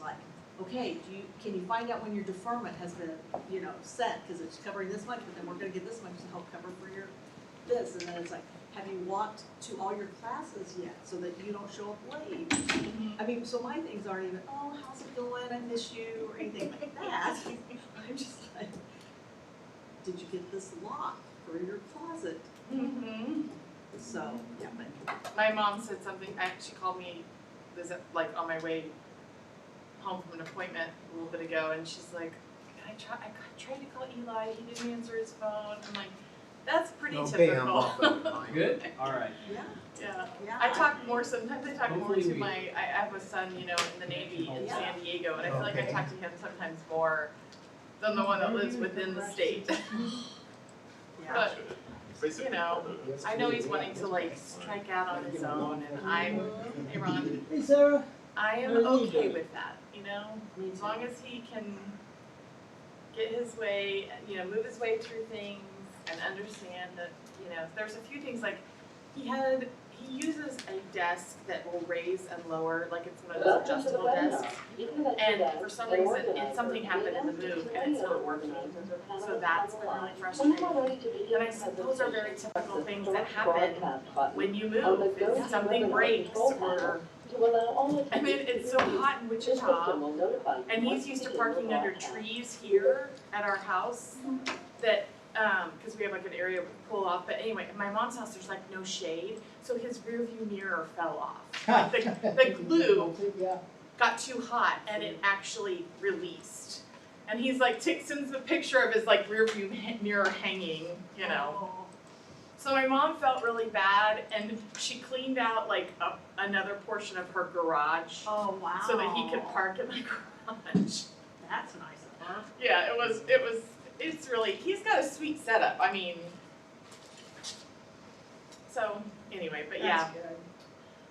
like, okay, can you find out when your deferment has been, set, because it's covering this much, but then we're gonna get this much to help cover for your this, and then it's like, have you walked to all your classes yet, so that you don't show up late? I mean, so my things aren't even, oh, how's it going, I miss you, or anything like that. I'm just like, did you get this lock for your closet? So, yeah, but. My mom said something, she called me, like on my way home from an appointment a little bit ago, and she's like, I tried to call Eli, he didn't answer his phone. I'm like, that's pretty typical. Good, all right. Yeah. Yeah. I talk more, sometimes I talk more to I have a son, in the Navy in San Diego, and I feel like I talk to him sometimes more than the one that lives within the state. But, I know he's wanting to like strike out on his own, and hey Ron, Hey Sarah. I am okay with that, as long as he can get his way, move his way through things and understand that, there's a few things like he uses a desk that will raise and lower, like it's one of those adjustable desks. And for some reason, something happened in the move and it's not working. So that's been really frustrating. And I said, those are very typical things that happen when you move. If something breaks or, I mean, it's so hot in Wichita, and he's used to parking under trees here at our house that, because we have like an area we pull off, but anyway, at my mom's house, there's like no shade, so his rear view mirror fell off. Like the glue got too hot and it actually released. And he's like, sends a picture of his like rear view mirror hanging, So my mom felt really bad, and she cleaned out like another portion of her garage. Oh, wow. So that he could park in the garage. That's nice of her. Yeah, it's really, he's got a sweet setup, I mean. So, anyway, but yeah. That's good.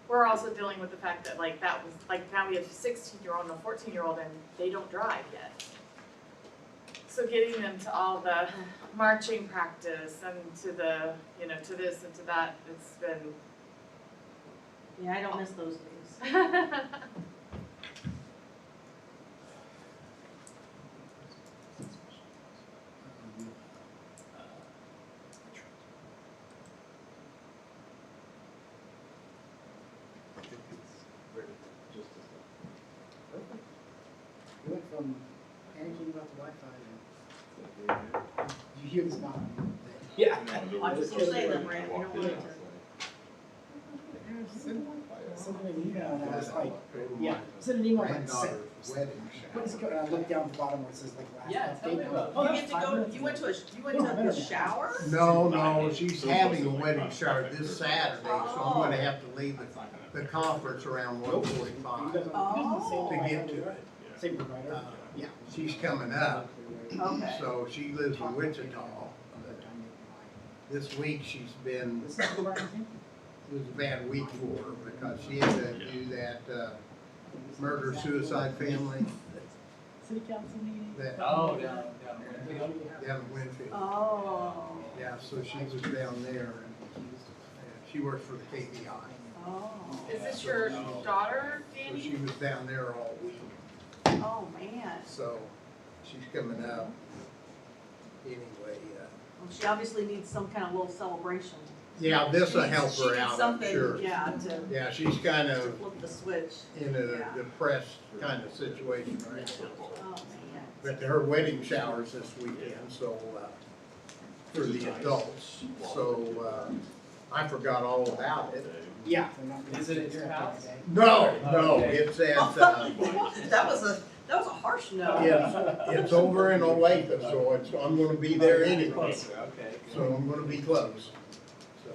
We're also dealing with the fact that now we have a 16-year-old and a 14-year-old, and they don't drive yet. So getting them to all the marching practice and to the, to this and to that, it's been. Yeah, I don't miss those days. You went from panicking about the Wi-Fi and you hear this knock. Yeah. I was gonna say that, Brandon, you don't want it to. Sent an email and I was like, sent an email like, what is going on? I looked down at the bottom where it says like last Yeah, tell me date. about it. You get to go, you went to the shower? No, she's having a wedding shower this Saturday, so I'm gonna have to leave the conference around 1:45 Oh. to get to it. Same provider. Yeah, she's coming up, Okay. so she lives in Wichita. This week she's been, This is the provider thing? it was a bad week for her because she had to do that murder-suicide family City council meeting. that Oh, down down in Winfield. Oh. Yeah, so she was down there and she works for the KPI. Oh. Is this your daughter, So she Danny? was down there all week, Oh, man. so she's coming up. Anyway, Well, she obviously needs some kind of little celebration. yeah, this'll help She her needs out, I'm something, sure. yeah, to Yeah, she's kind of flip the switch. in a Yeah. depressed kind of situation right now. Oh, man. But her wedding shower's this weekend, so, for the adults, so, I forgot all about it. Yeah. Is it at your house? No, it's at, That was a harsh no. it's over in Olathe, so I'm gonna be there anyway, Closer, okay. so I'm gonna be close, so.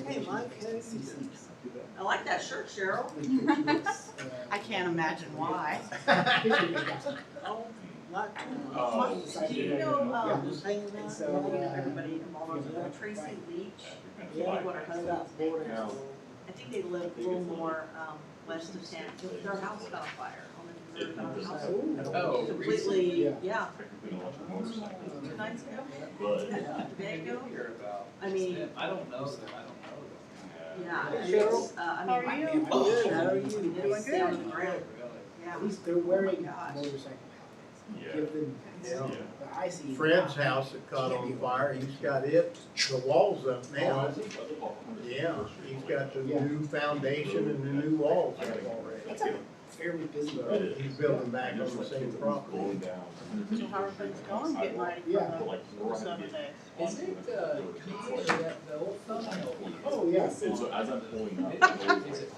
Hey, Mike. I like that shirt, Cheryl. I can't imagine why. Oh, do you know, everybody involved, Tracy Leach? What her husband's name is. I think they live a little more, west of town. Their house got on fire. Oh, Completely, Yeah. yeah. 2 nights ago? A day ago? Hear about. I mean, I don't know them, yeah. Cheryl? It's, I mean, How are my you? family, Good. How are you? it's down to the ground. at least they're wearing gosh. motorcycle helmets. Give them, Yeah. but I see. Fred's house that caught on fire, he's got the walls up now. Yeah, he's got the new foundation and the new walls up already. That's a fairly busy road. He's building back on the same property. So how are things going, getting ready for Yeah. the 7 days? Is it, the old thumbnail? Oh, yeah. Is it?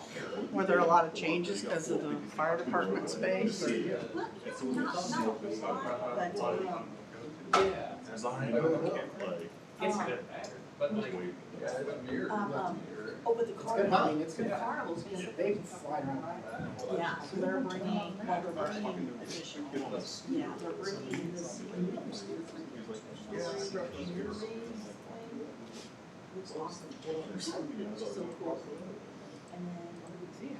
Were there a lot of changes because of the fire department space? Or? Not but, Yeah. It's good, but like, yeah, it's weird. oh, but the It's good carnival, hunting, it's the good. carnival's gonna, They fly around. yeah, so they're bringing, well, they're bringing additional, yeah, they're bringing this. Looks awesome. So cool. And then,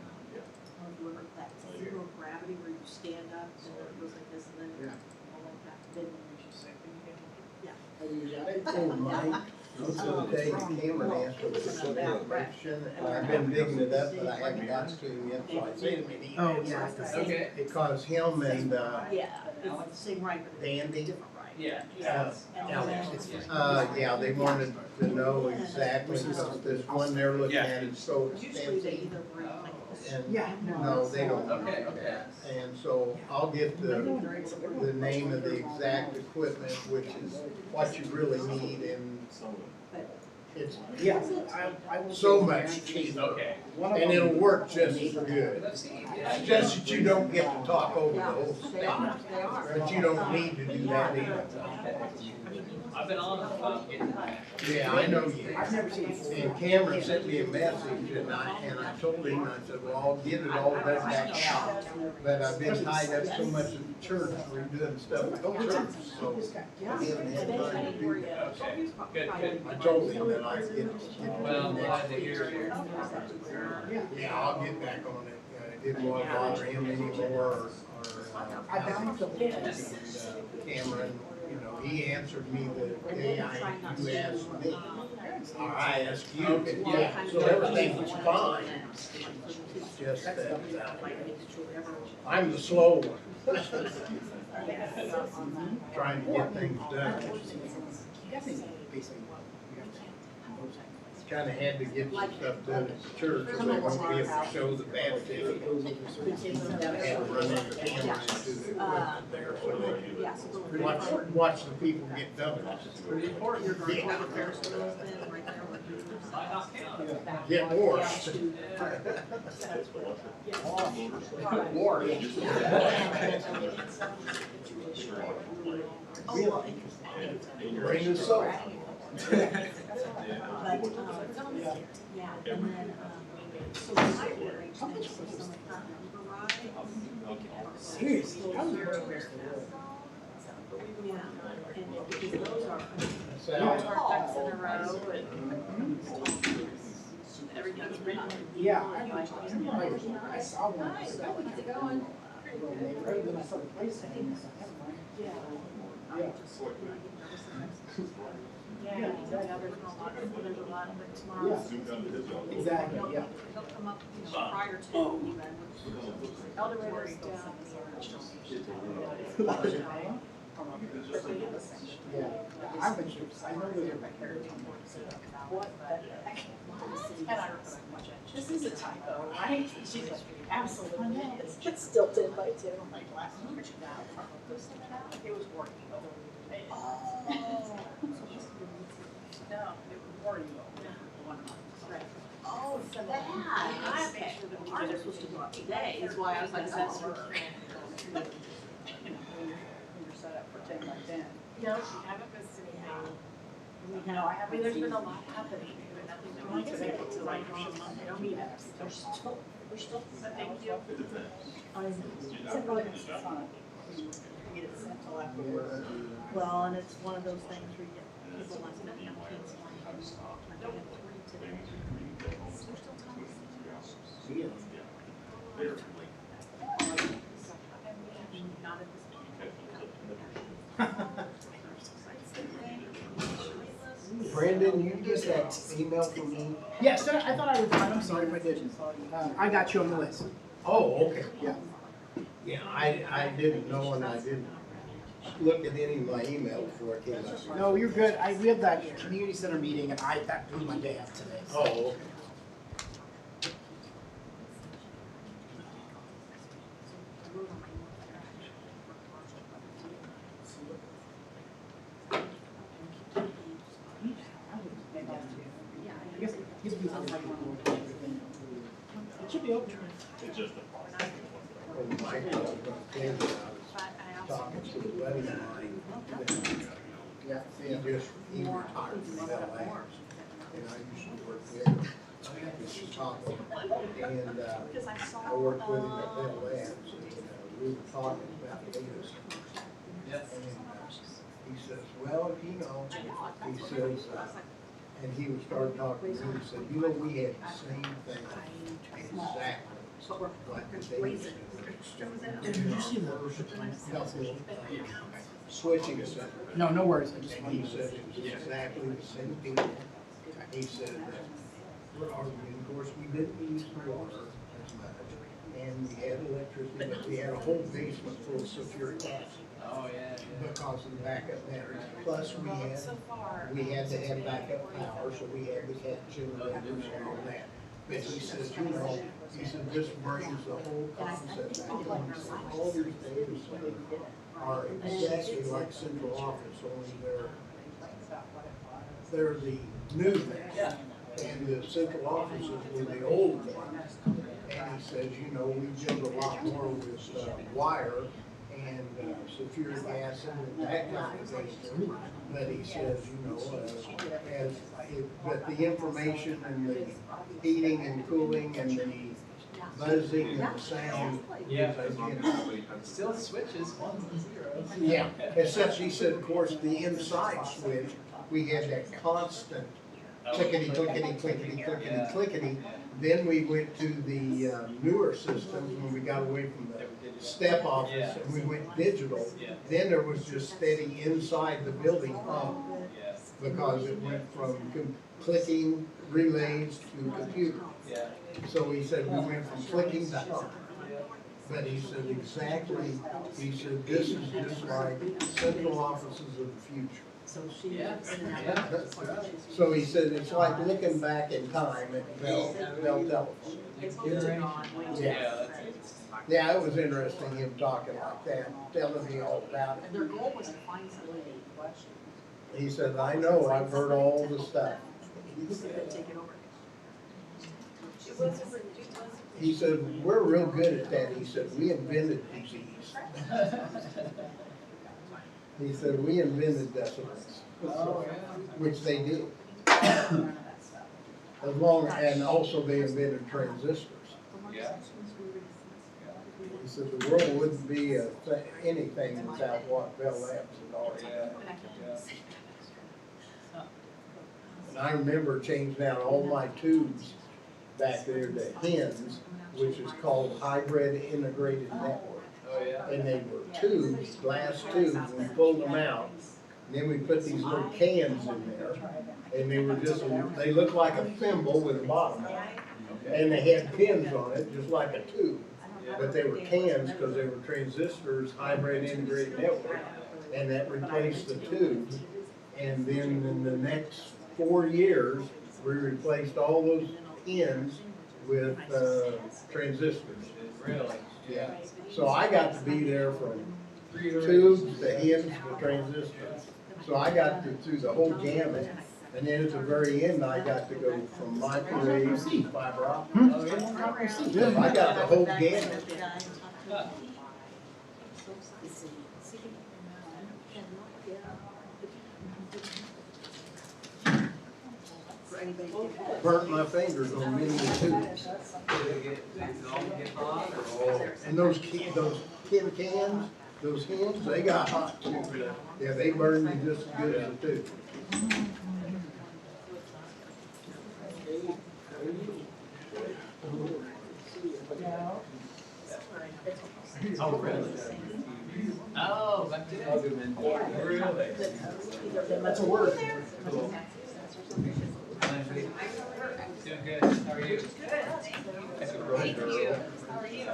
deliver that zero gravity where you stand up and it goes like this and then. Yeah. all like that. Then, Have you got it? Oh, Mike, I was gonna tell you, Cameron asked for the information, and I've been digging it up, but I haven't got to it yet, so I sent him an email. Oh, yeah. it's the same, Okay. Because him and, yeah, it's the same right, but it's Dandy, different right. Yeah. yeah, they wanted to know exactly, because this one they're looking at is so Usually they expensive. either bring like this. And, Yeah. no, they don't Okay, do okay. that. And so I'll get the name of the exact equipment, which is what you really need, and it's, Yeah, I will. So say much guaranteed. cheaper. Okay. One of and them- it'll work just as good. Let's see. It's just that you don't get to talk over the Yeah, whole they are, thing, they are. but you don't need to do that either. I've been on getting that. Yeah, I know you. I've never seen it. And Cameron sent me a message, and I told him, I said, well, I'll get it all done back out. But I've been tied up so much in the church, we're doing stuff at the church, so Yeah. I haven't had time to do that. Okay, good, good. I told him that I'd get Well, it glad next to week. hear. Yeah, I'll get back on it. It didn't want to bother him anymore, or I balanced the Yes. Cameron, you know, he answered me the day you asked me, or I asked you. Yeah, so everything was fine. Just that, I'm the slow one, trying to get things done. Kinda had to get some stuff done at the church, or they won't be able to show the baptism. I had to run into camera into the equipment there, so they Yeah, so could watch the people get done. Pretty important. you're going to the Ferris wheels then, right there where you. Might not count. Get worse. War. Oh, well, interesting. Bring the soap. But, yeah, and then, so the library, so some number rides. Seriously, how was your Yeah, and because those are. So, Our ducks in a row and everything's written. Yeah, I saw one. I said, that would be going. Rather than a certain place, I think. Yeah. Yeah. Yeah, there's a lot, like tomorrow. Yeah. Exactly, yeah. They'll come up, you know, prior to even. El Dorado's down Yeah. I've been sure, I know they're What the heck? And I wrote this is a typo, right? She's like, absolutely. It's still 10 by 10. I'm like, last time she got it. It was working. No, it was working. Oh, so that, I make sure that ours was supposed to go up today, is why I was like, that's for. You know, when you're set up for 10 by 10. No, we haven't missed anything. No, I I haven't. mean, there's been a lot happening, but nothing that we can make it to like, They're still, but thank you. Get it sent till afterwards. well, and it's one of those things where you get people like that, young kids like, I don't have 3 today. There's still time. Not at this. Brandon, you get that email from me? Yes, sir, I thought I was, I'm sorry if I didn't. I got you on the list. Oh, okay. Yeah. I didn't know, and I didn't look at any of my email before I came up here. No, you're good. We had that community center meeting and that blew my day out today. Oh, okay. I guess he's been it should be open. It's just When Mike was talking to a buddy of mine, Yeah. he retired from Bell Labs, and I used to work with him. He was talking, and, I worked with him at Bell Labs, and, we were talking about data centers. Yes. And, he says, well, you know, he says, and he would start talking to me, he said, you know, we had the same thing exactly like the data center. Did you see the Couple, switching center. No, no worries. I just And he said it was exactly the same people. He said that we're arguing, of course, we didn't use the water as much, and we had electricity, but we had a whole basement full of sulfuric acid Oh, yeah, yeah. because of the backup batteries. Plus, we had to have backup power, so we had to have generators and all that. But he says, you know, he said, this brings the whole concept back. He said, all these data centers are exactly like central office, only they're the new thing. Yeah. And the central offices were the old ones. And he says, you know, we build a lot more with wire and sulfuric acid and that kind of thing. But he says, you know, but the information and the heating and cooling and the buzzing and the sound. Yeah. Again, Still switches, ones and zeros. yeah, except he said, of course, the inside switch, we had that constant clickety, clickety, clickety, clickety, clickety. Then we went to the newer systems when we got away from the step office and we went digital. Yeah. Then there was just steady inside the building hum Yeah. because it went from clicking relays to computer. Yeah. So he said we went from clicking to hum. But he said exactly, he said this is just like central offices of the future. So she. Yeah. So he said it's like looking back in time at Bell Telephone. Yeah. Yeah, it was interesting him talking like that, telling me all about And their goal was to find somebody it. He said, I know, I've heard all the stuff. who could take it over. He said, we're real good at that. He said, we invented disease. He said, we invented decibels, Oh, yeah. which they did. As long, and also they invented transistors. Yeah. He said, the world wouldn't be anything without what Bell Labs and all that. Yeah. And I remember changing out all my tubes back there to HINS, which is called Hybrid Integrated Network. Oh, yeah. And they were tubes, glass tubes, we pulled them out, and then we put these little cans in there, and they were just, they looked like a thimble with a bottom, and they had pins on it, just like a tube, but they were cans because they were transistors, hybrid integrated network, and that replaced the tubes. And then in the next 4 years, we replaced all those pins with transistors. Really? Yeah. So I got to be there from tubes to HINS to transistors. So I got through the whole gamut. And then at the very end, I got to go from microwave to fiber optic. Oh, yeah. Yeah, I got the whole gamut. Burnt my fingers on many tubes. Did it all get hot or? And those tin cans, those HINS, they got hot too. Yeah, they burned me just as good as a tube. Oh, really? Oh, back to that. Really? That's a word. Cool. Doing good. How are you? That's a girl. Thank you. How are you?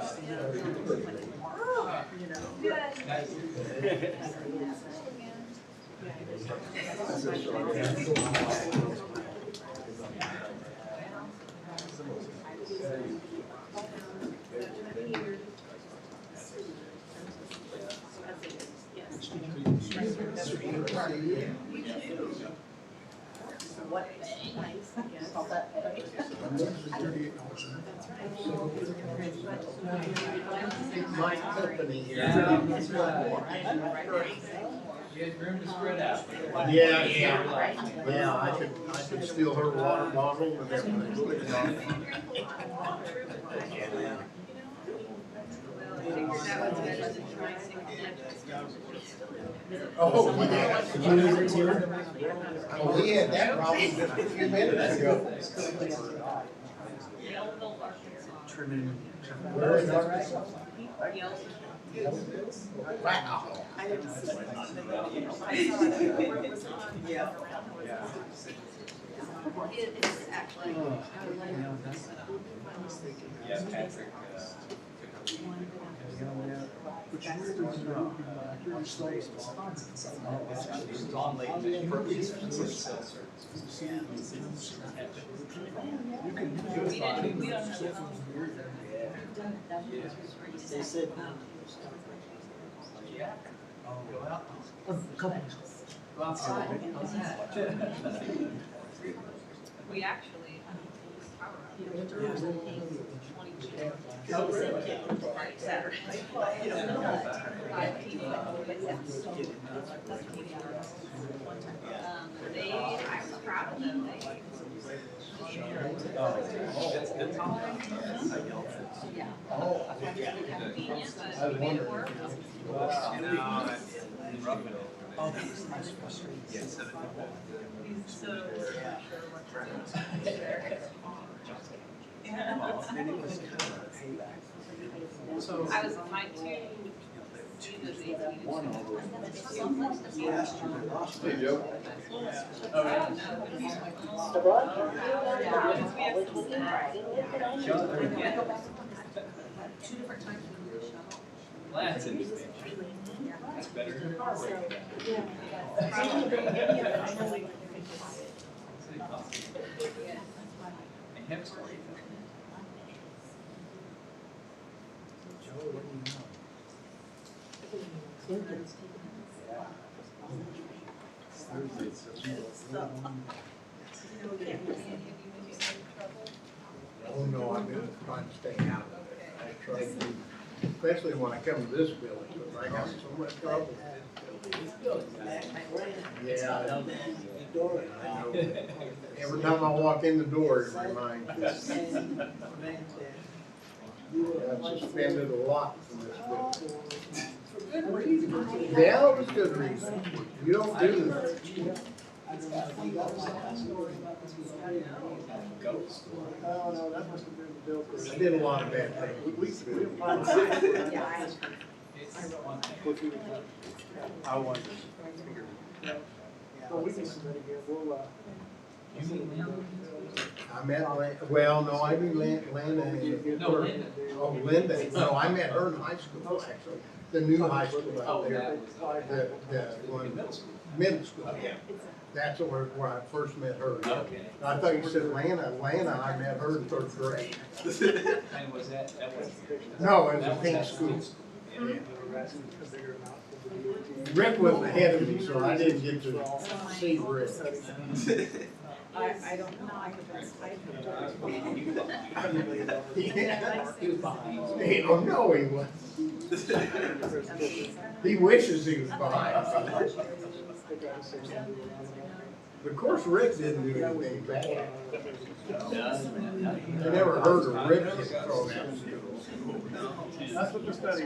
What? Nice, I guess. Call that pay. My company here. She has room to spread out. Yeah, yeah, I could steal her water bottle and everything. Oh, yeah. Oh, we had that problem just a few minutes ago. Where is Arkansas? Wow. Yeah. It's actually. Yeah, Patrick, he was on late night produce for cell services. They said, Yeah. Go out. couple. Go outside. How's that? We actually, Oh, really? Saturday. They, I was proud of them, they. That's all. Yeah. Oh, Convenient, I but we made it wondered. work. So. I was trying to do those 18. Hey, Joe. Two different times we were shot. Well, that's interesting. That's better. And hemp spray. Oh, no, I'm gonna try and stay out of it. I try to, especially when I come to this building, because I got so much trouble. Yeah, I know. Every time I walk in the door, it reminds me. I've suspended a lot from this building. Yeah, it was good reason. You don't do that. I did a lot of bad things. I wonder. Well, we can submit again, we'll, I met, well, no, I knew Lana and. No, Linda. Oh, Linda, no, I met her in high school, actually, the new high school Oh, out there, that was. the one, Middle school. middle school. Okay. That's where I first met her. Okay. I thought you said Lana, I met her in third grade. And was that was. No, it was a That pink at school. Yeah. Rick was ahead of me, so I didn't get to see Rick. I don't know, I could, Yeah. He was behind. Oh, no, he wasn't. He wishes he was behind. Of course, Rick didn't do anything bad. I never heard of Rick get thrown out of school. that's what the study,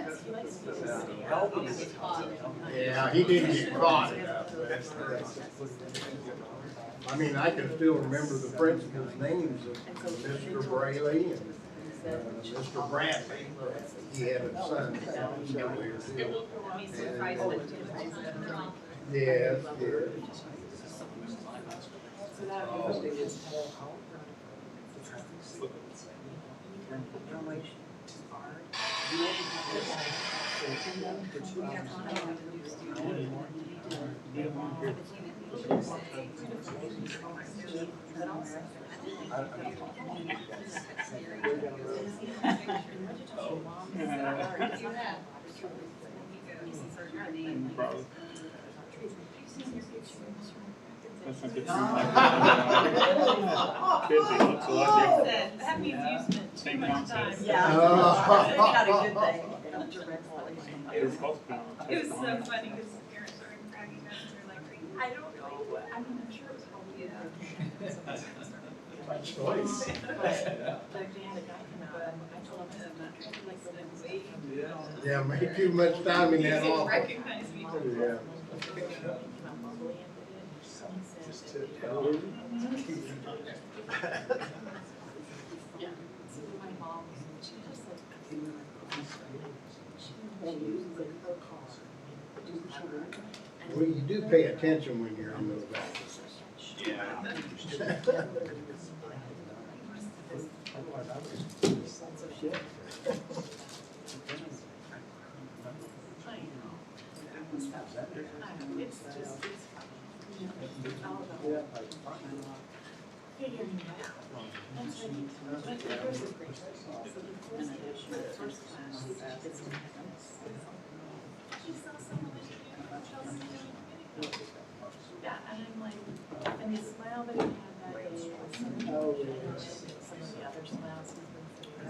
Yeah, he didn't get caught. I mean, I can still remember the principal's names of Mr. Brayley and Mr. Bradley. He had a son down here too. Yes, yes. That's not good. Could be, looks a lot different. That means you spent too Same much concept. time. Yeah. Oh. Not a good thing. They're supposed to be on. It was so funny because the parents started cracking up and they're like, I don't know what, I mean, I'm sure it was probably. My choice. Like they had a guy come out, and I told him, I said, like, the wait. Yeah, make too much time in He that didn't office. recognize me. Yeah. Well, you do pay attention when you're in those offices. Yeah. It's just, it's all about figuring it out. That's like, but there's a great, so the first class, it's she saw someone that she knew, Chelsea doing video. Yeah, and I'm like, and the smile that he had that day was some of the other smiles he's been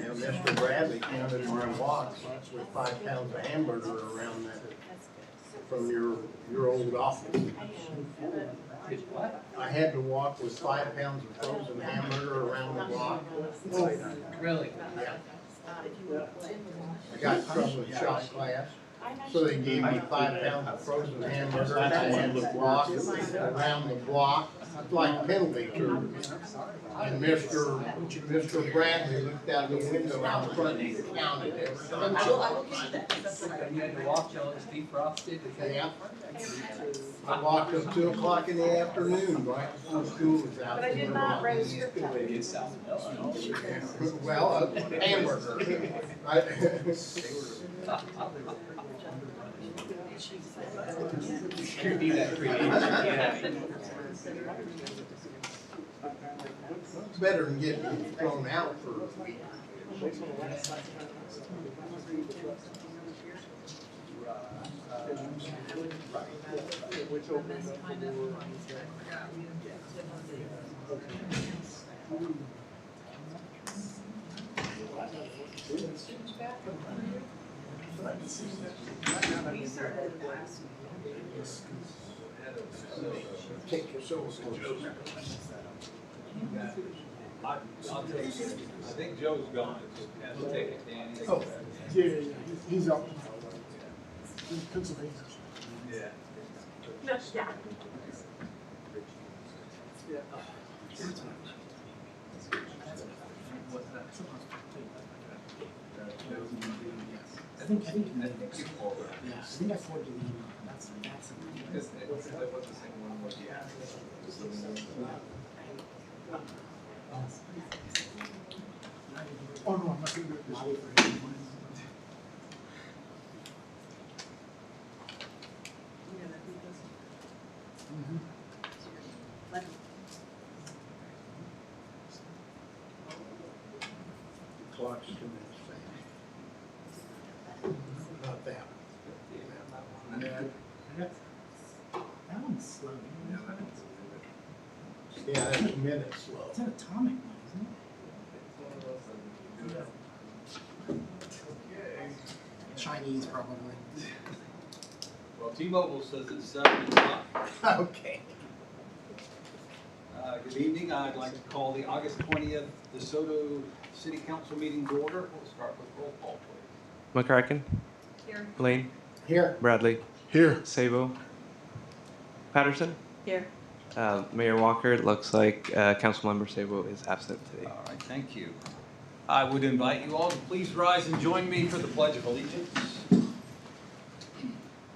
Now, Mr. Bradley counted my walks with 5 pounds of hamburger around that, from your old office. I had to walk with 5 pounds of frozen hamburger around the block. Really? Yeah. I got in trouble in shop class, so they gave me 5 pounds of frozen hamburger, and I had to walk around the block, like penalty too. And Mr. Bradley looked out the window out front and counted everything. I will give you that. That's right. You had to walk till it's defrosted, is that? Yeah. I walked till 2 o'clock in the afternoon, right before school was out. But I did not write a script. Maybe it's salmonella. Well, a hamburger. You need that creative, yeah. It's better than getting thrown out for. Which opens up the door. Take your soul close. I'll take, I think Joe's gone, just take it, Danny. Oh. Yeah, he's up. He's Pennsylvania. Yeah. No, yeah. I think I forwarded the email. That's. Because that was the same one with the Oh, no, I'm not gonna do it this way. Clock's 2 minutes fast. Not that. That one's slow. Yeah, that's a minute slow. It's an atomic one, isn't it? Chinese, probably. Well, T-Mobile says it's 7 o'clock. Okay. Good evening. I'd like to call the August 20th DeSoto City Council meeting to order. We'll start with roll call, please. McCracken, Here. Lane, Here. Bradley, Here. Sabo, Patterson. Here. Mayor Walker, it looks like Councilmember Sabo is absent today. All right, thank you. I would invite you all to please rise and join me for the Pledge of Allegiance.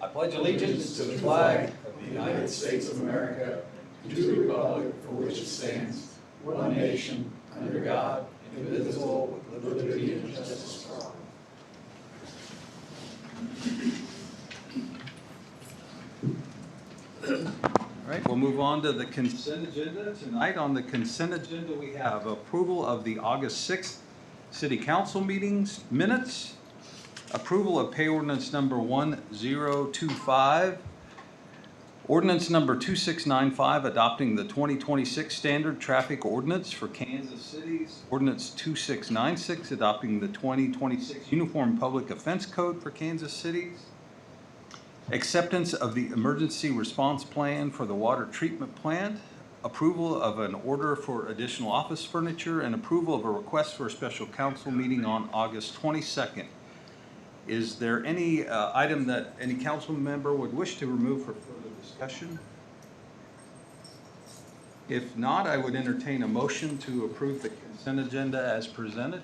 I pledge allegiance to the flag of the United States of America and to the republic for which it stands, one nation, under God, indivisible, with liberty and justice for all. right, we'll move on to the consent agenda. Tonight on the consent agenda, we have approval of the August 6th City Council meetings minutes, approval of pay ordinance number 1025, ordinance number 2695, adopting the 2026 standard traffic ordinance for Kansas City's ordinance 2696, adopting the 2026 Uniform Public Offense Code for Kansas City's, acceptance of the emergency response plan for the water treatment plant, approval of an order for additional office furniture, and approval of a request for a special council meeting on August 22nd. Is there any item that any council member would wish to remove for further discussion? If not, I would entertain a motion to approve the consent agenda as presented.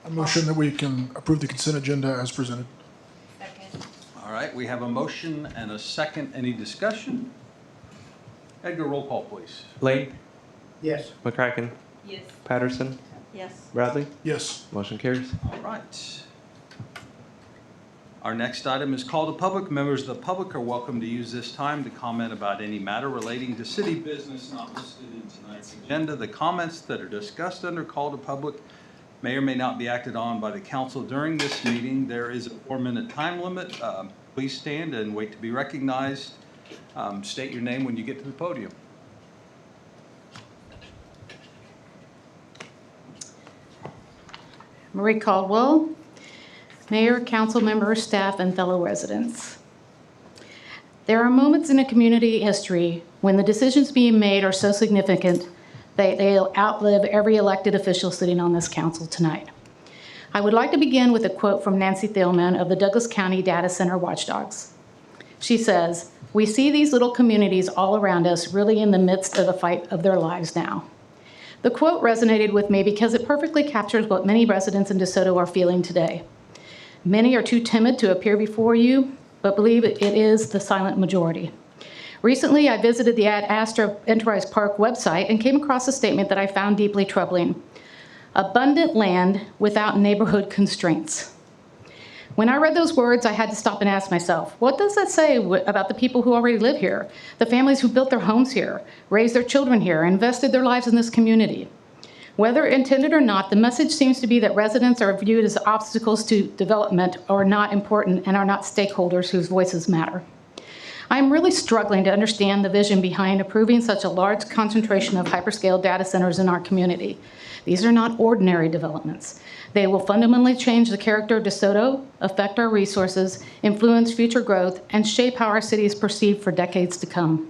A motion that we can approve the consent agenda as presented. Second. All right, we have a motion and a second. Any discussion? Edgar, roll call, please. Lane, Yes. McCracken, Yes. Patterson, Yes. Bradley. Yes. Motion carries. All right. Our next item is call to public. Members of the public are welcome to use this time to comment about any matter relating to city business not listed in tonight's agenda. The comments that are discussed under call to public may or may not be acted on by the council during this meeting. There is a 4-minute time limit. Please stand and wait to be recognized. State your name when you get to the podium. Marie Caldwell, Mayor, council members, staff, and fellow residents. There are moments in a community history when the decisions being made are so significant that they outlive every elected official sitting on this council tonight. I would like to begin with a quote from Nancy Thielman of the Douglas County Data Center Watchdogs. She says, "We see these little communities all around us really in the midst of the fight of their lives now." The quote resonated with me because it perfectly captures what many residents in DeSoto are feeling today. Many are too timid to appear before you, but believe it is the silent majority. Recently, I visited the Ad Astra Enterprise Park website and came across a statement that I found deeply troubling. Abundant land without neighborhood constraints. When I read those words, I had to stop and ask myself, what does that say about the people who already live here, the families who built their homes here, raised their children here, invested their lives in this community? Whether intended or not, the message seems to be that residents are viewed as obstacles to development or not important and are not stakeholders whose voices matter. I'm really struggling to understand the vision behind approving such a large concentration of hyperscale data centers in our community. These are not ordinary developments. They will fundamentally change the character of DeSoto, affect our resources, influence future growth, and shape how our city is perceived for decades to come.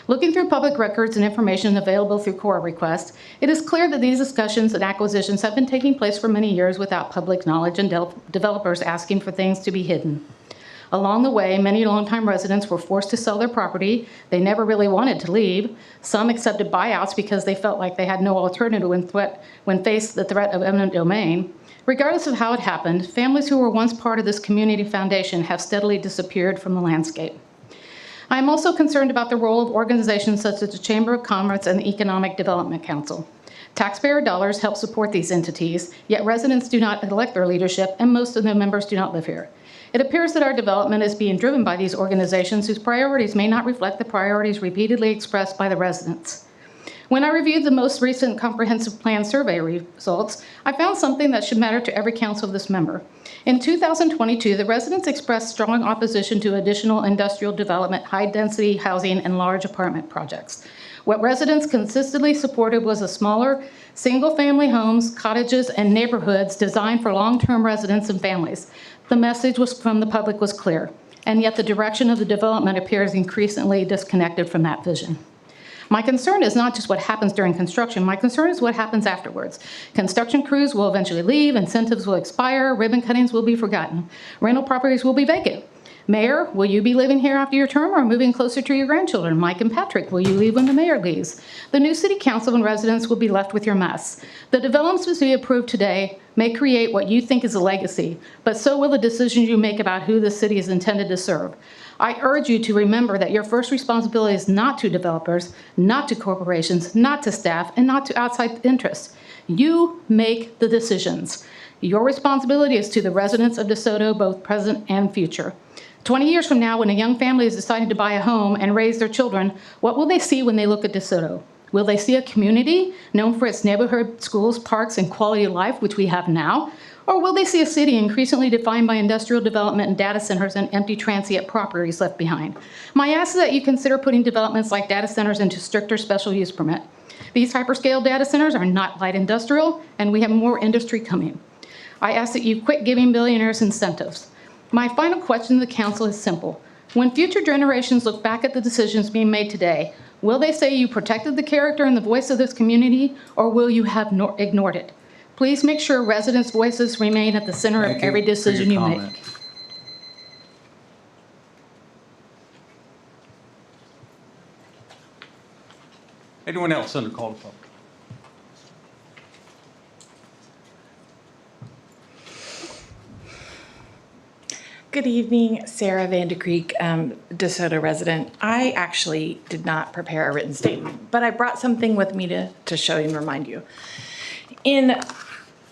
Looking through public records and information available through CORA requests, it is clear that these discussions and acquisitions have been taking place for many years without public knowledge and developers asking for things to be hidden. Along the way, many longtime residents were forced to sell their property. They never really wanted to leave. Some accepted buyouts because they felt like they had no alternative when faced the threat of eminent domain. Regardless of how it happened, families who were once part of this community foundation have steadily disappeared from the landscape. I am also concerned about the role of organizations such as the Chamber of Commerce and the Economic Development Council. Taxpayer dollars help support these entities, yet residents do not elect their leadership, and most of their members do not live here. It appears that our development is being driven by these organizations whose priorities may not reflect the priorities repeatedly expressed by the residents. When I reviewed the most recent comprehensive plan survey results, I found something that should matter to every council of this member. In 2022, the residents expressed strong opposition to additional industrial development, high-density housing, and large apartment projects. What residents consistently supported was a smaller, single-family homes, cottages, and neighborhoods designed for long-term residents and families. The message from the public was clear, and yet the direction of the development appears increasingly disconnected from that vision. My concern is not just what happens during construction. My concern is what happens afterwards. Construction crews will eventually leave, incentives will expire, ribbon cuttings will be forgotten, rental properties will be vacant. Mayor, will you be living here after your term or moving closer to your grandchildren? Mike and Patrick, will you leave when the mayor leaves? The new city council and residents will be left with your mess. The developments we approve today may create what you think is a legacy, but so will the decisions you make about who the city is intended to serve. I urge you to remember that your first responsibility is not to developers, not to corporations, not to staff, and not to outside interests. You make the decisions. Your responsibility is to the residents of DeSoto, both present and future. 20 years from now, when a young family is deciding to buy a home and raise their children, what will they see when they look at DeSoto? Will they see a community known for its neighborhood, schools, parks, and quality of life, which we have now? Or will they see a city increasingly defined by industrial development and data centers and empty transient properties left behind? My ask is that you consider putting developments like data centers into stricter special use permit. These hyperscale data centers are not light industrial, and we have more industry coming. I ask that you quit giving billionaires incentives. My final question to the council is simple. When future generations look back at the decisions being made today, will they say you protected the character and the voice of this community, or will you have ignored it? Please make sure residents' voices remain at the center of every decision you make. Anyone else under call to public? Good evening, Sarah Vandekreek, DeSoto resident. I actually did not prepare a written statement, but I brought something with me to show you and remind you. It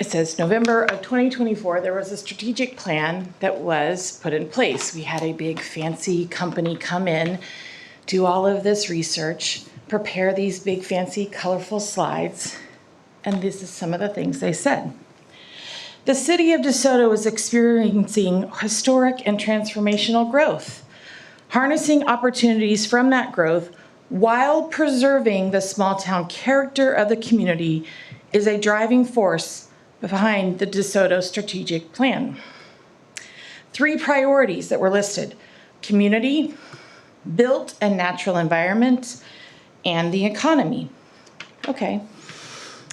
says November of 2024, there was a strategic plan that was put in place. We had a big fancy company come in, do all of this research, prepare these big fancy colorful slides, and this is some of the things they said. The city of DeSoto is experiencing historic and transformational growth, harnessing opportunities from that growth while preserving the small town character of the community is a driving force behind the DeSoto strategic plan. 3 priorities that were listed: community, built and natural environment, and the economy. Okay.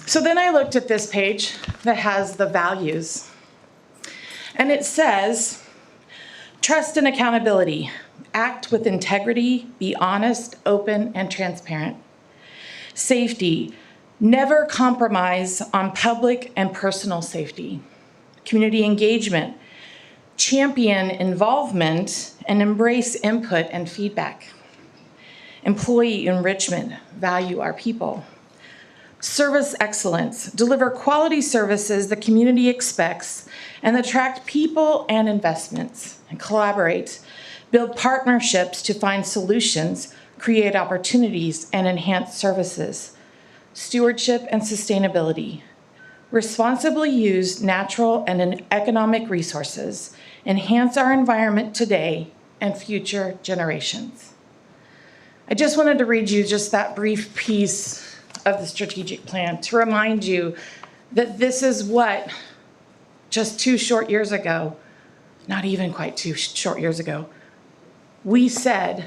So then I looked at this page that has the values, and it says, trust and accountability, act with integrity, be honest, open, and transparent. Safety, never compromise on public and personal safety. Community engagement, champion involvement and embrace input and feedback. Employee enrichment, value our people. Service excellence, deliver quality services the community expects and attract people and investments, and collaborate, build partnerships to find solutions, create opportunities, and enhance services. Stewardship and sustainability, responsibly use natural and economic resources, enhance our environment today and future generations. I just wanted to read you just that brief piece of the strategic plan to remind you that this is what just 2 short years ago, not even quite 2 short years ago, we set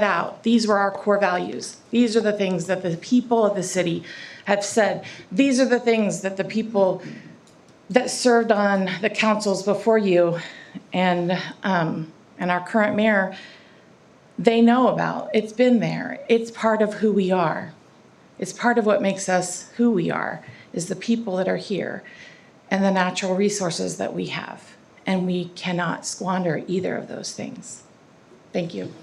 out, these were our core values. These are the things that the people of the city have said. These are the things that the people that served on the councils before you and our current mayor, they know about. It's been there. It's part of who we are. It's part of what makes us who we are, is the people that are here and the natural resources that we have. And we cannot squander either of those things. Thank you.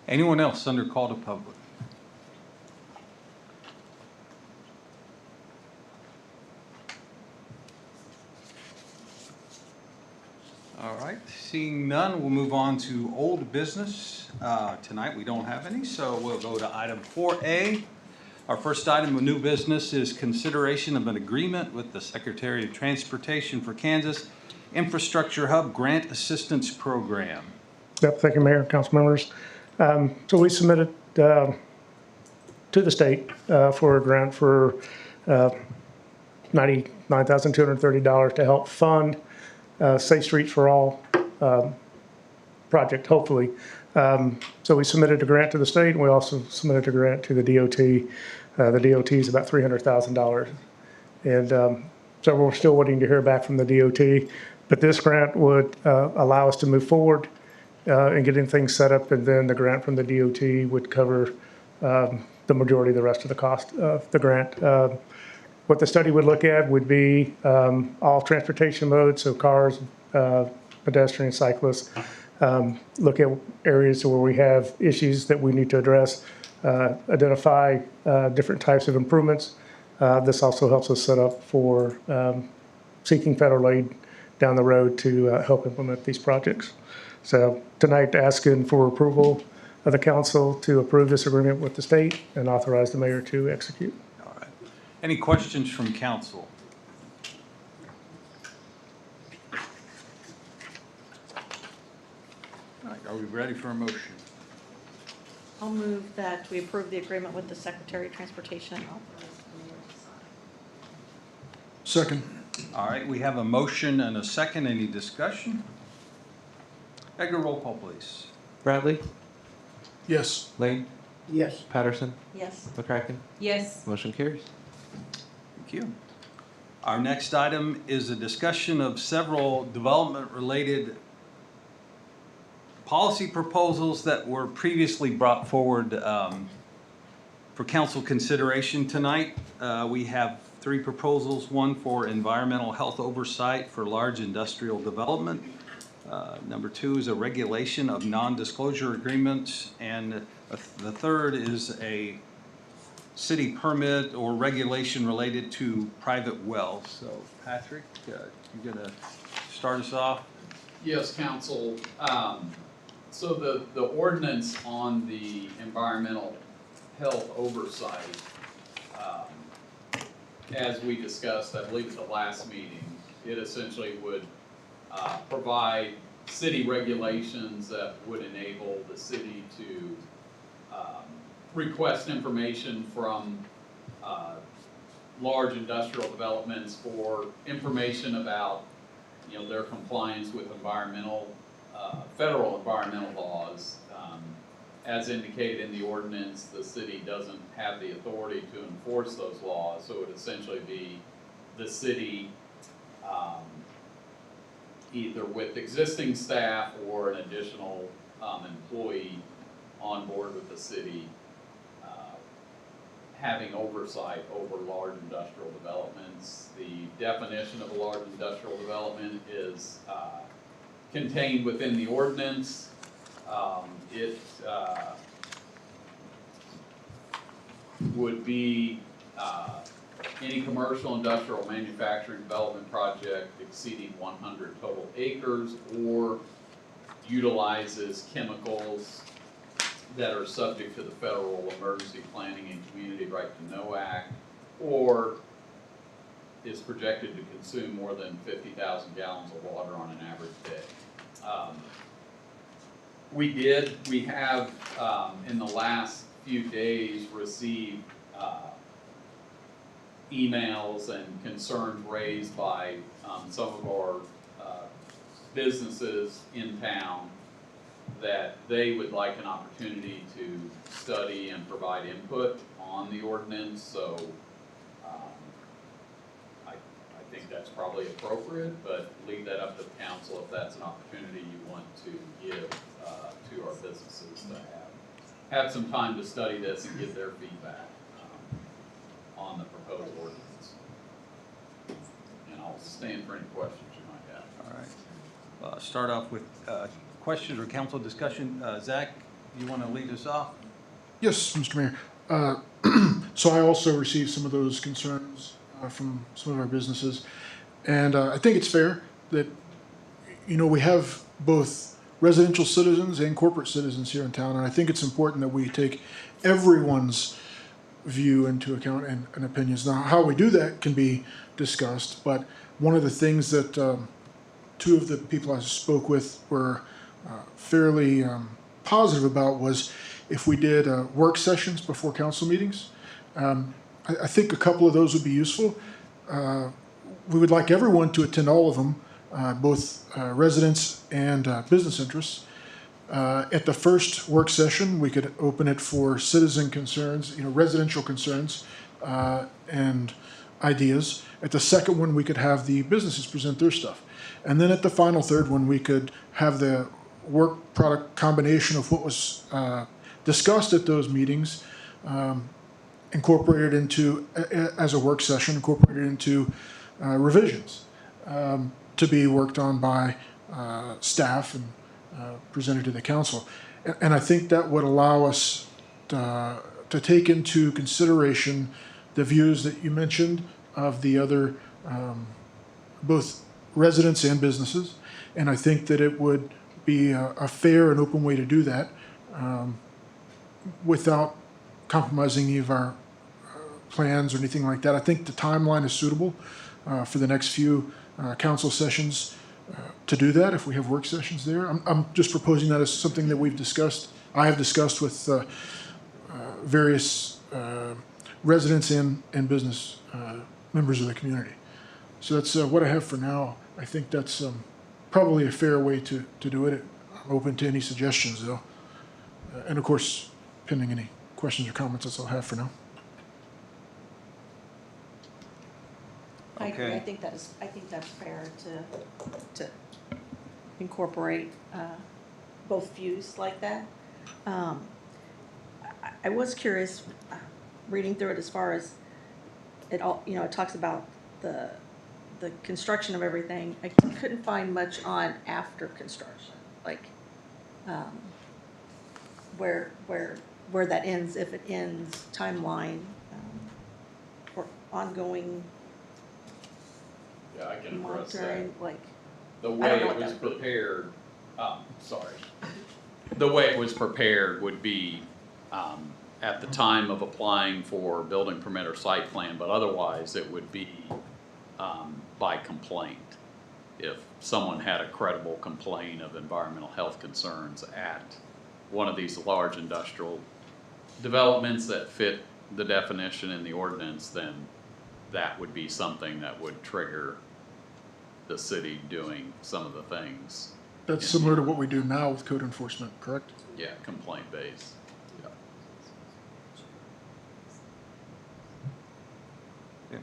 Anyone else under call to public? All right, seeing none, we'll move on to old business. Tonight we don't have any, so we'll go to item 4A. Our first item of new business is consideration of an agreement with the Secretary of Transportation for Kansas Infrastructure Hub Grant Assistance Program. Yep, thank you, Mayor, council members. So we submitted to the state for a grant for $99,230 to help fund Safe Streets for All project, hopefully. So we submitted a grant to the state, and we also submitted a grant to the DOT. The DOT is about $300,000. And so we're still waiting to hear back from the DOT. But this grant would allow us to move forward and getting things set up, and then the grant from the DOT would cover the majority of the rest of the cost of the grant. What the study would look at would be all transportation modes, so cars, pedestrians, cyclists, look at areas where we have issues that we need to address, identify different types of improvements. This also helps us set up for seeking federal aid down the road to help implement these projects. So tonight, asking for approval of the council to approve this agreement with the state and authorize the mayor to execute. All right. Any questions from council? All right, are we ready for a motion? I'll move that we approve the agreement with the Secretary of Transportation and authorize the mayor to sign. Second. All right, we have a motion and a second. Any discussion? Edgar, roll call, please. Bradley, Yes. Lane, Yes. Patterson, Yes. McCracken. Yes. Motion carries. Thank you. Our next item is a discussion of several development-related policy proposals that were previously brought forward for council consideration tonight. We have 3 proposals, one for environmental health oversight for large industrial development. Number 2 is a regulation of non-disclosure agreements, and the third is a city permit or regulation related to private wells. So Patrick, you're gonna start us off? Yes, council. So the ordinance on the environmental health oversight, as we discussed, I believe at the last meeting, it essentially would provide city regulations that would enable the city to request information from large industrial developments for information about, you know, their compliance with environmental, federal environmental laws. As indicated in the ordinance, the city doesn't have the authority to enforce those laws, so it would essentially be the city either with existing staff or an additional employee on board with the city having oversight over large industrial developments. The definition of a large industrial development is contained within the ordinance. It would be any commercial, industrial, manufacturing development project exceeding 100 total acres or utilizes chemicals that are subject to the Federal Emergency Planning and Community Right to Know Act, or is projected to consume more than 50,000 gallons of water on an average day. We have in the last few days received emails and concerns raised by some of our businesses in town that they would like an opportunity to study and provide input on the ordinance. So I think that's probably appropriate, but leave that up to the council if that's an opportunity you want to give to our businesses to have some time to study this and give their feedback on the proposed ordinance. And I'll stand for any questions you might have. All right. Start off with questions or council discussion. Zach, you want to lead us off? Yes, Mr. Mayor. So I also received some of those concerns from some of our businesses. And I think it's fair that, you know, we have both residential citizens and corporate citizens here in town. And I think it's important that we take everyone's view into account and opinions. Now, how we do that can be discussed, but one of the things that 2 of the people I spoke with were fairly positive about was if we did work sessions before council meetings. I think a couple of those would be useful. We would like everyone to attend all of them, both residents and business interests. At the first work session, we could open it for citizen concerns, you know, residential concerns and ideas. At the second one, we could have the businesses present their stuff. And then at the final third one, we could have the work product combination of what was discussed at those meetings incorporated into, as a work session, incorporated into revisions to be worked on by staff and presented to the council. And I think that would allow us to take into consideration the views that you mentioned of the other, both residents and businesses. And I think that it would be a fair and open way to do that without compromising any of our plans or anything like that. I think the timeline is suitable for the next few council sessions to do that, if we have work sessions there. I'm just proposing that as something that we've discussed. I have discussed with various residents and business members of the community. So that's what I have for now. I think that's probably a fair way to do it. I'm open to any suggestions, though. And of course, pending any questions or comments, that's all I have for now. I agree. Okay. I think that's fair to incorporate both views like that. I was curious, reading through it, as far as it all, it talks about the construction of everything. I couldn't find much on after construction, like where that ends, if it ends, timeline, or ongoing Yeah, I can address that. monitoring, like. The I don't way know it what was that would be. prepared, sorry. The way it was prepared would be, at the time of applying for building permit or site plan, but otherwise it would be, by complaint. If someone had a credible complaint of environmental health concerns at one of these large industrial developments that fit the definition in the ordinance, then that would be something that would trigger the city doing some of the things. That's similar to what we do now with code enforcement, correct? Yeah, complaint based. Yeah.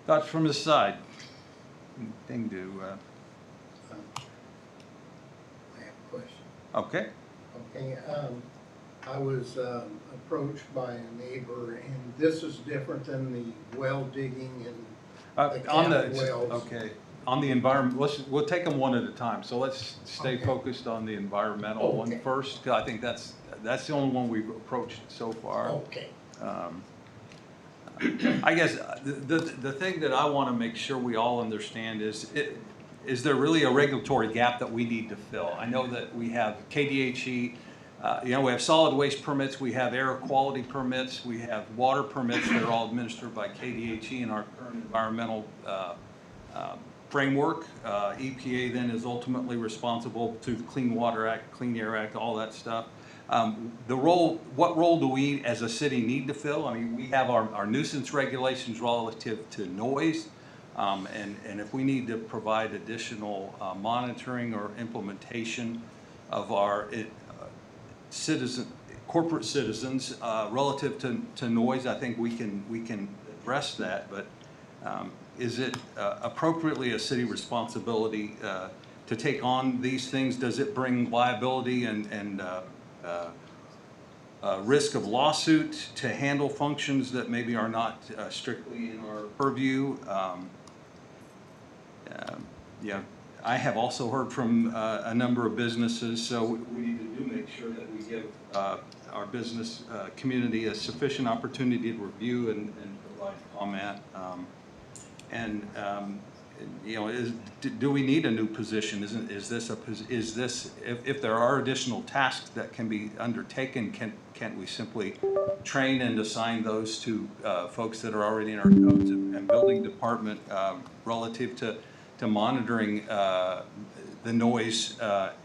Thoughts from the side? Anything to, I have a question. okay, Okay, I was approached by a neighbor, and this is different than the well digging and the on cat the, wells. okay, on the environment, we'll take them one at a time. So let's stay Okay. focused on the environmental one Okay. first, 'cause I think that's the only one we've approached so far. Okay. I guess the thing that I want to make sure we all understand is there really a regulatory gap that we need to fill? I know that we have KDHE, we have solid waste permits, we have air quality permits, we have water permits that are all administered by KDHE in our current environmental framework. EPA then is ultimately responsible through the Clean Water Act, Clean Air Act, all that stuff. What role do we as a city need to fill? I mean, we have our nuisance regulations relative to noise. And if we need to provide additional monitoring or implementation of our corporate citizens relative to noise, I think we can address that. But is it appropriately a city responsibility to take on these things? Does it bring liability and risk of lawsuit to handle functions that maybe are not strictly in our purview? I have also heard from a number of businesses, so we need to make sure that we give our business community a sufficient opportunity to review and provide comment. Do we need a new position? Is this if there are additional tasks that can be undertaken, can't we simply train and assign those to folks that are already in our codes and building department relative to monitoring the noise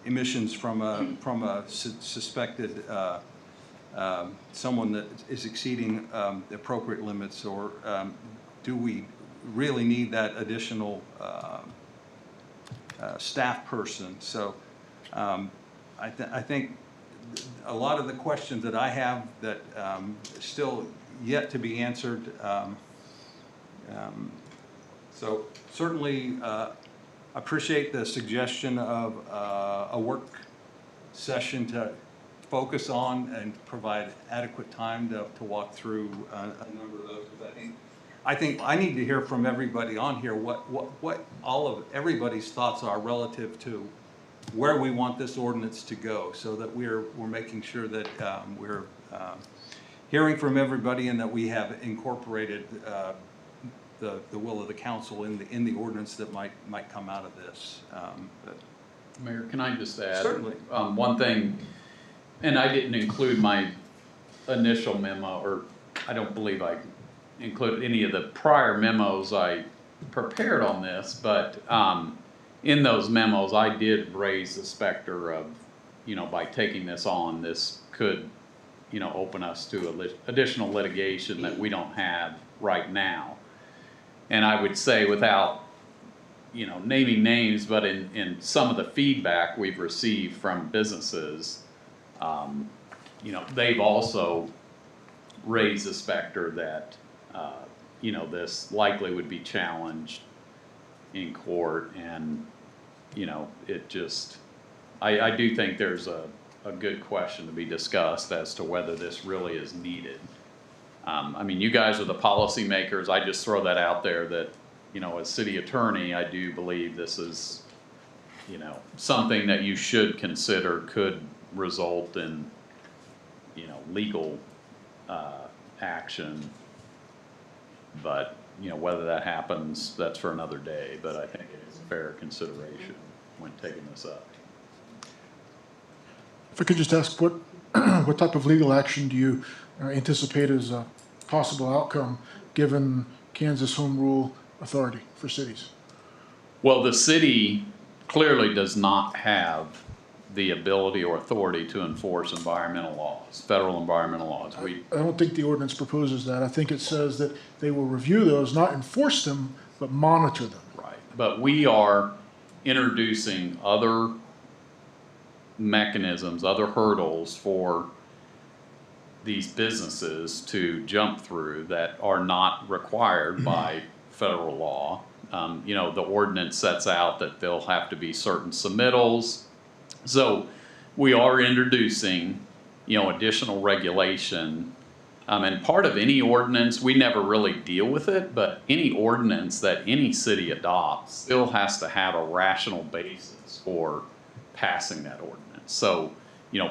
emissions from a suspected someone that is exceeding the appropriate limits, or do we really need that additional staff person? So I think a lot of the questions that I have that still yet to be answered. So certainly appreciate the suggestion of a work session to focus on and provide adequate time to walk through a number of those. I think I need to hear from everybody on here what all of everybody's thoughts are relative to where we want this ordinance to go, so that we're making sure that we're hearing from everybody and that we have incorporated the will of the council in the ordinance that might come out of this. But Mayor, can I just add? Certainly. One thing, and I didn't include my initial memo, or I don't believe I included any of the prior memos I prepared on this, but in those memos, I did raise the specter of, by taking this on, this could, open us to additional litigation that we don't have right now. And I would say, without, naming names, but in some of the feedback we've received from businesses, they've also raised the specter that, this likely would be challenged in court, and, it just, I do think there's a good question to be discussed as to whether this really is needed. You guys are the policymakers. I just throw that out there that, as city attorney, I do believe this is, something that you should consider could result in, legal action. But, whether that happens, that's for another day. But I think it is a fair consideration when taking this up. If I could just ask, what type of legal action do you anticipate as a possible outcome given Kansas Home Rule authority for cities? Well, the city clearly does not have the ability or authority to enforce environmental laws, federal environmental laws. I don't think the ordinance proposes that. I think it says that they will review those, not enforce them, but monitor them. Right, but we are introducing other mechanisms, other hurdles for these businesses to jump through that are not required by federal law. The ordinance sets out that there'll have to be certain submittals. So we are introducing, additional regulation. And part of any ordinance, we never really deal with it, but any ordinance that any city adopts still has to have a rational basis for passing that ordinance. So,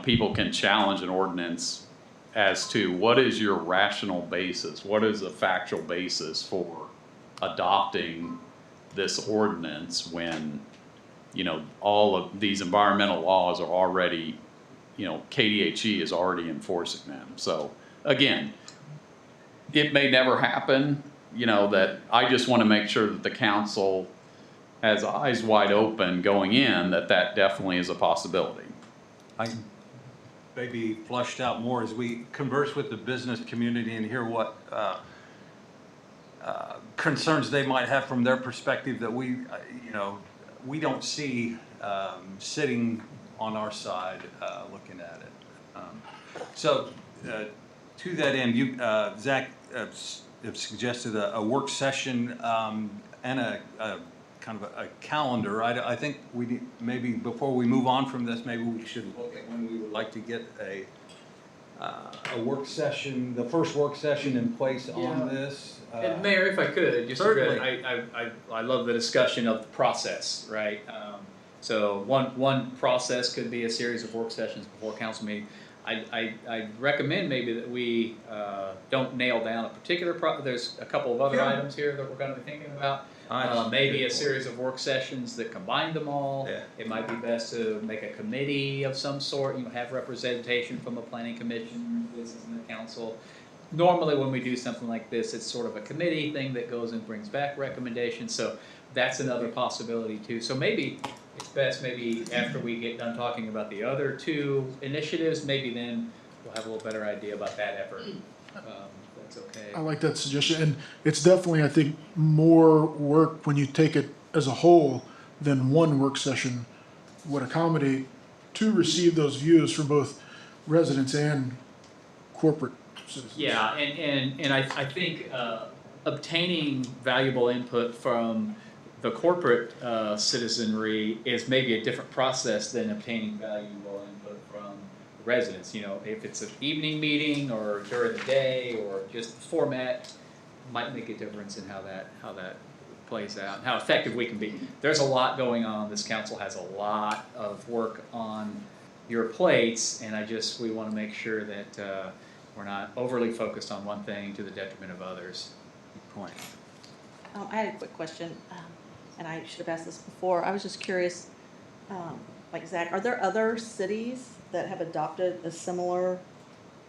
people can challenge an ordinance as to what is your rational basis? What is the factual basis for adopting this ordinance when, all of these environmental laws are already, KDHE is already enforcing them. So again, it may never happen, that I just want to make sure that the council has eyes wide open going in, that definitely is a possibility. I maybe flushed out more as we converse with the business community and hear what concerns they might have from their perspective that we don't see sitting on our side looking at it. So to that end, you, Zach, have suggested a work session and a kind of a calendar. I think we need, maybe before we move on from this, maybe we should look at when we would like to get a work session, the first work session in place on this. And Mayor, if I could, just certainly. I love the discussion of the process, right? So one process could be a series of work sessions before council meeting. I recommend maybe that we don't nail down a particular there's a couple of other items here that we're going to be thinking about. Maybe a series of work sessions that combine them all. Yeah. It might be best to make a committee of some sort, have representation from the planning commission, business and the council. Normally when we do something like this, it's sort of a committee thing that goes and brings back recommendations. So that's another possibility too. So maybe it's best after we get done talking about the other two initiatives, maybe then we'll have a little better idea about that effort. That's okay. I like that suggestion, and it's definitely, I think, more work when you take it as a whole than one work session would accommodate to receive those views from both residents and corporate citizens. Yeah, and I think obtaining valuable input from the corporate citizenry is maybe a different process than obtaining valuable input from residents. If it's an evening meeting or during the day or just the format, might make a difference in how that plays out and how effective we can be. There's a lot going on. This council has a lot of work on your plates, and we want to make sure that we're not overly focused on one thing to the detriment of others. Good point. I had a quick question, and I should have asked this before. I was just curious, like Zach, are there other cities that have adopted a similar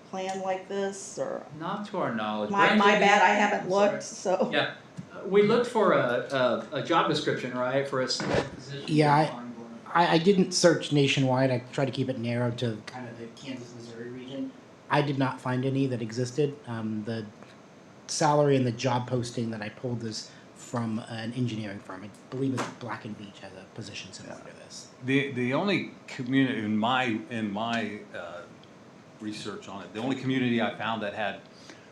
plan like this, or? Not to our knowledge. My Brandon, bad, I haven't I'm sorry. looked, so. Yeah, we looked for a job description, right, for a single position. Yeah, I didn't search nationwide. I tried to keep it narrow to kind of the Kansas, Missouri region. I did not find any that existed. The salary and the job posting that I pulled is from an engineering firm. I believe it's Black and Beach has a position similar to this. The only community in my research on it, the only community I found that had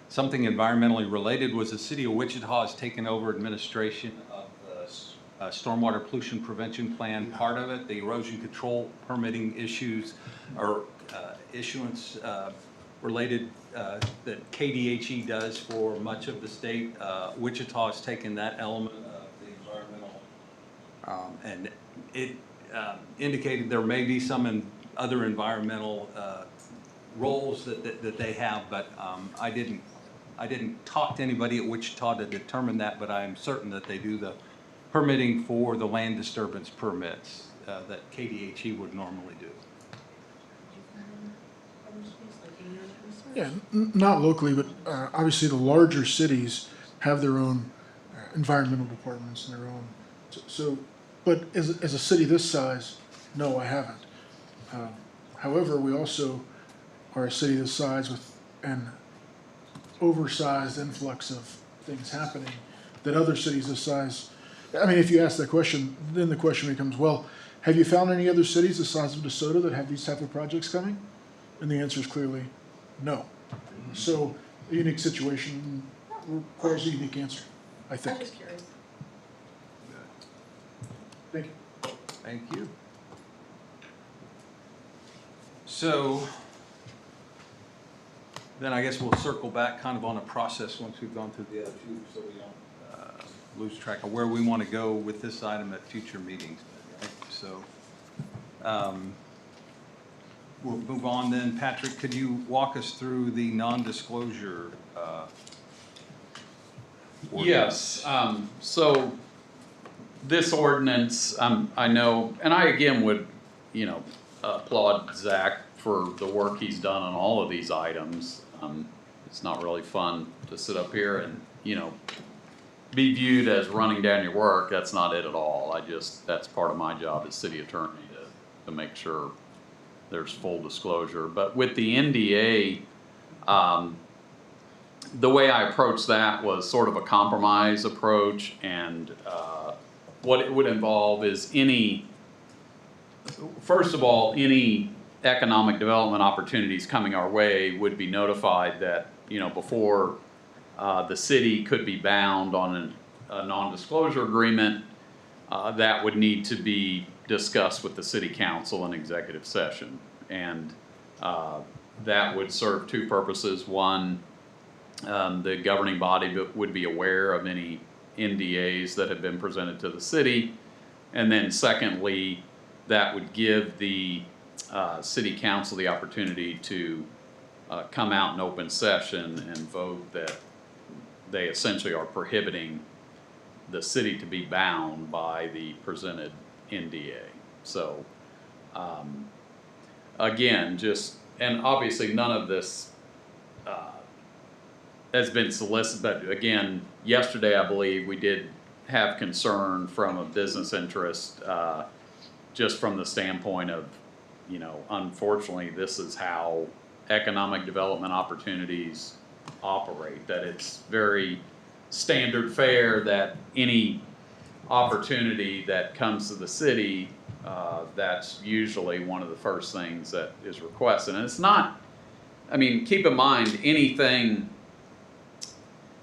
something environmentally related was the city of Wichita has taken over administration of the stormwater pollution prevention plan. Part of it, the erosion control permitting issues or issuance related that KDHE does for much of the state. Wichita has taken that element of the environmental and it indicated there may be some other environmental roles that they have, but I didn't talk to anybody at Wichita to determine that, but I am certain that they do the permitting for the land disturbance permits that KDHE would normally do. Yeah, not locally, but obviously the larger cities have their own environmental departments and their own. So, but as a city this size, no, I haven't. However, we also are a city this size with an oversized influx of things happening that other cities this size. I mean, if you ask that question, then the question becomes, well, have you found any other cities the size of DeSoto that have these type of projects coming? And the answer is clearly no. So a unique situation requires a unique answer, I think. I'm just curious. Thank you. Thank you. So then I guess we'll circle back kind of on a process once we've gone through the other two, so we don't lose track of where we want to go with this item at future meetings. Right? So we'll move on then. Patrick, could you walk us through the non-disclosure? Yes. So this ordinance, I know, and I again would, applaud Zach for the work he's done on all of these items. It's not really fun to sit up here and, be viewed as running down your work. That's not it at all. That's part of my job as city attorney to make sure there's full disclosure. But with the NDA, the way I approached that was sort of a compromise approach, and what it would involve is first of all, any economic development opportunities coming our way would be notified that, before the city could be bound on a non-disclosure agreement, that would need to be discussed with the city council in executive session. And that would serve two purposes. One, the governing body would be aware of any NDAs that have been presented to the city. And then secondly, that would give the city council the opportunity to come out in open session and vote that they essentially are prohibiting the city to be bound by the presented NDA. So again, and obviously none of this has been solicited, but again, yesterday I believe we did have concern from a business interest, just from the standpoint of, unfortunately, this is how economic development opportunities operate, that it's very standard fare that any opportunity that comes to the city, that's usually one of the first things that is requested. And it's not, keep in mind, anything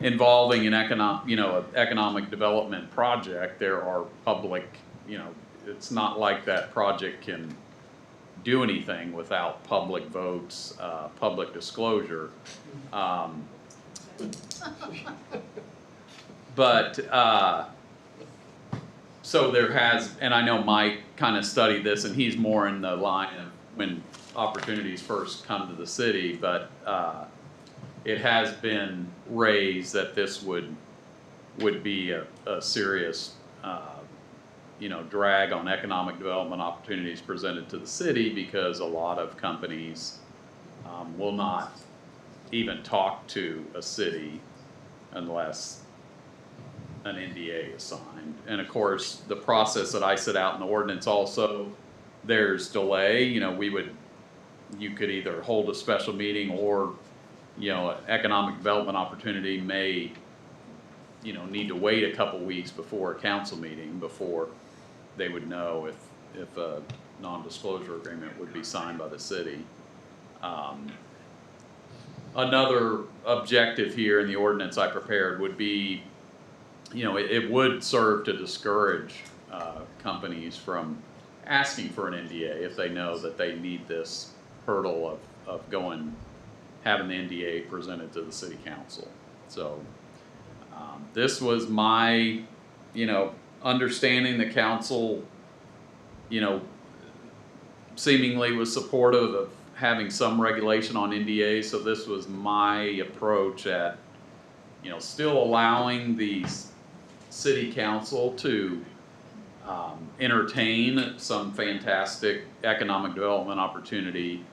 involving an economic development project, there are public, it's not like that project can do anything without public votes, public disclosure. So there has, and I know Mike kind of studied this, and he's more in the line of when opportunities first come to the city, but it has been raised that this would would be a serious, drag on economic development opportunities presented to the city, because a lot of companies will not even talk to a city unless an NDA is signed. And of course, the process that I set out in the ordinance also, there's delay. You could either hold a special meeting, or, an economic development opportunity may, need to wait a couple weeks before a council meeting before they would know if a non-disclosure agreement would be signed by the city. Another objective here in the ordinance I prepared would be, it would serve to discourage companies from asking for an NDA if they know that they need this hurdle of having the NDA presented to the city council. So this was my, understanding. The council, seemingly was supportive of having some regulation on NDA. So this was my approach at, still allowing the city council to entertain some fantastic economic development opportunity,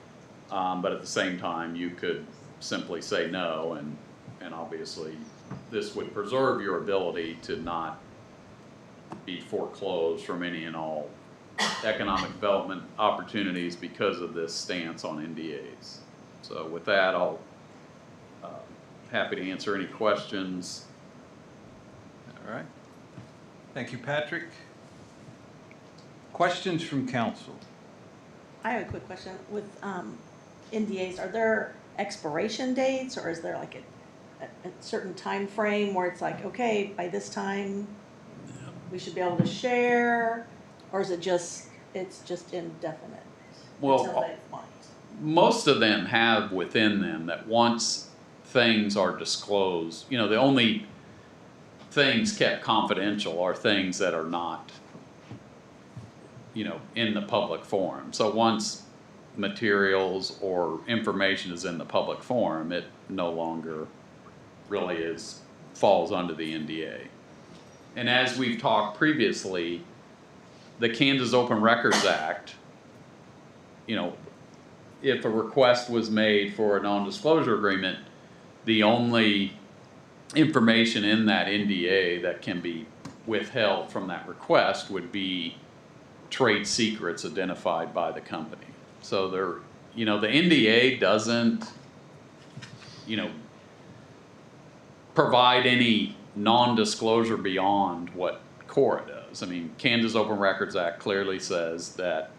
but at the same time you could simply say no, and obviously this would preserve your ability to not be foreclosed from any and all economic development opportunities because of this stance on NDAs. So with that, I'll happy to answer any questions. All right. Thank you, Patrick. Questions from council? I have a quick question. With NDAs, are there expiration dates, or is there like a certain time frame where it's like, okay, by this time we should be able to share, or is it's just indefinite? Well, until they want? most of them have within them that once things are disclosed, the only things kept confidential are things that are not, in the public forum. So once materials or information is in the public forum, it no longer really falls under the NDA. And as we've talked previously, the Kansas Open Records Act, if a request was made for a non-disclosure agreement, the only information in that NDA that can be withheld from that request would be trade secrets identified by the company. So the NDA doesn't, provide any non-disclosure beyond what CORA does. I mean, Kansas Open Records Act clearly says that,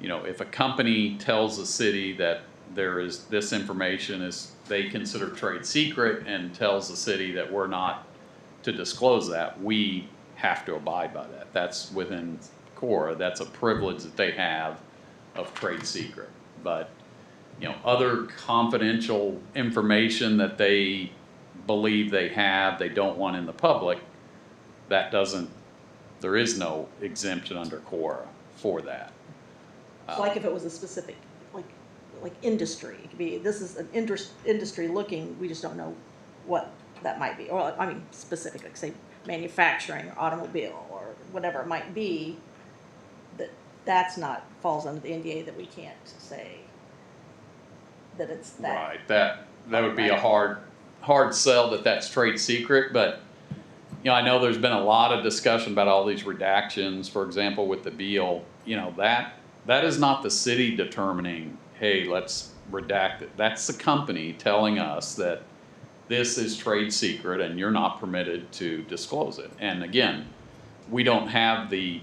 if a company tells the city that this information they consider trade secret, and tells the city that we're not to disclose that, we have to abide by that. That's within CORA. That's a privilege that they have of trade secret. But, other confidential information that they believe they don't want in the public, there is no exemption under CORA for that. So like if it was a specific, like industry, it could be, this is an industry looking, we just don't know what that might be. Or, specific, like say manufacturing, or automobile, or whatever it might be, that's not, falls under the NDA, that we can't say that it's that. Right, that would be a hard sell that that's trade secret, but I know there's been a lot of discussion about all these redactions, for example, with the Beal, that is not the city determining, hey, let's redact it. That's the company telling us that this is trade secret and you're not permitted to disclose it. And again, we don't have the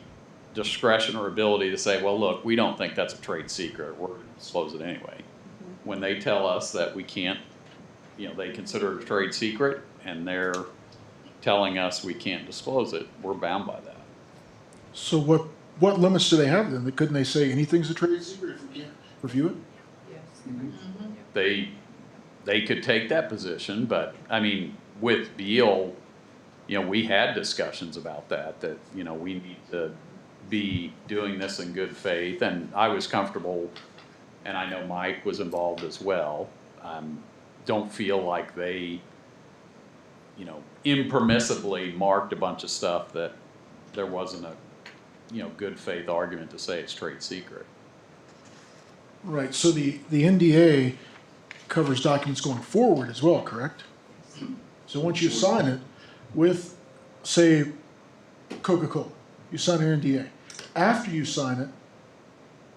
discretion or ability to say, well, look, we don't think that's a trade secret, we're going to disclose it anyway. Mm-hmm. When they tell us that we can't, they consider it a trade secret, and they're telling us we can't disclose it, we're bound by that. So what limits do they have then? Couldn't they say anything's a trade secret if we can't review it? Yes. Mm-hmm. They could take that position, but with Beal, we had discussions about that we need to be doing this in good faith, and I was comfortable, and I know Mike was involved as well. Don't feel like they, you know, impermissibly marked a bunch of stuff that there wasn't a, you know, good faith argument to say it's trade secret. Right, so the NDA covers documents going forward as well, correct? So once you sign it with, say, Coca-Cola, you sign an NDA. After you sign it,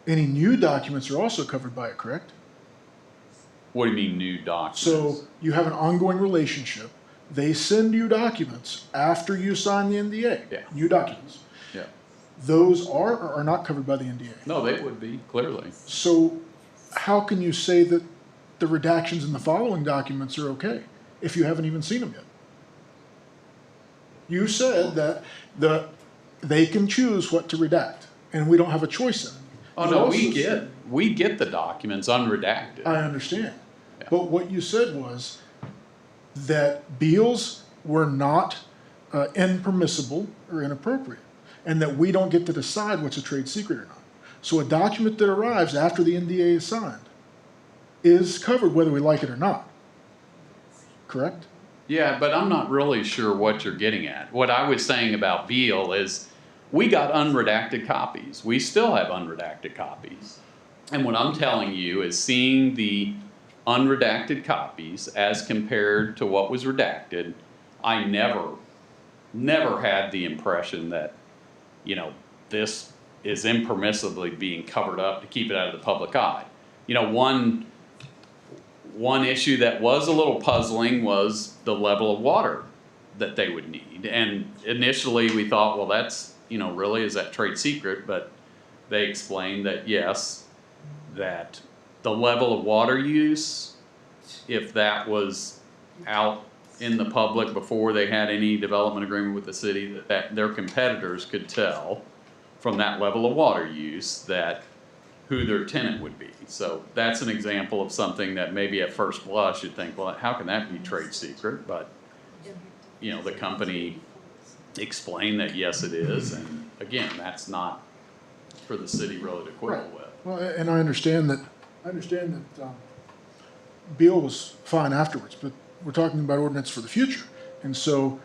any new documents are also covered by it, correct? What do you mean new documents? So you have an ongoing relationship. They send you documents after you sign the NDA. Yeah. New documents. Yeah. Those are or are not covered by the NDA. No, they would be, clearly. So how can you say that the redactions in the following documents are okay if you haven't even seen them yet? You said that they can choose what to redact, and we don't have a choice in it. Oh, You no, also we said- get the documents unredacted. I understand. But what you said was that Beals were not impermissible or inappropriate, and that we don't get to decide what's a trade secret or not. So a document that arrives after the NDA is signed is covered whether we like it or not. Correct? Yeah, but I'm not really sure what you're getting at. What I was saying about Beal is we got unredacted copies. We still have unredacted copies. And what I'm telling you is seeing the unredacted copies as compared to what was redacted, I never had the impression that, you know, this is impermissibly being covered up to keep it out of the public eye. You know, one issue that was a little puzzling was the level of water that they would need. And initially we thought, well, that's, you know, really, is that trade secret? But they explained that yes, that the level of water use, if that was out in the public before they had any development agreement with the city, that their competitors could tell from that level of water use that who their tenant would be. So that's an example of something that maybe at first blush you'd think, well, how can that be trade secret? But, you know, the company explained that yes, it is. And again, that's not for the city really to quibble with. Well, and I understand that Beal was fine afterwards, but we're talking about ordinance for the future. And so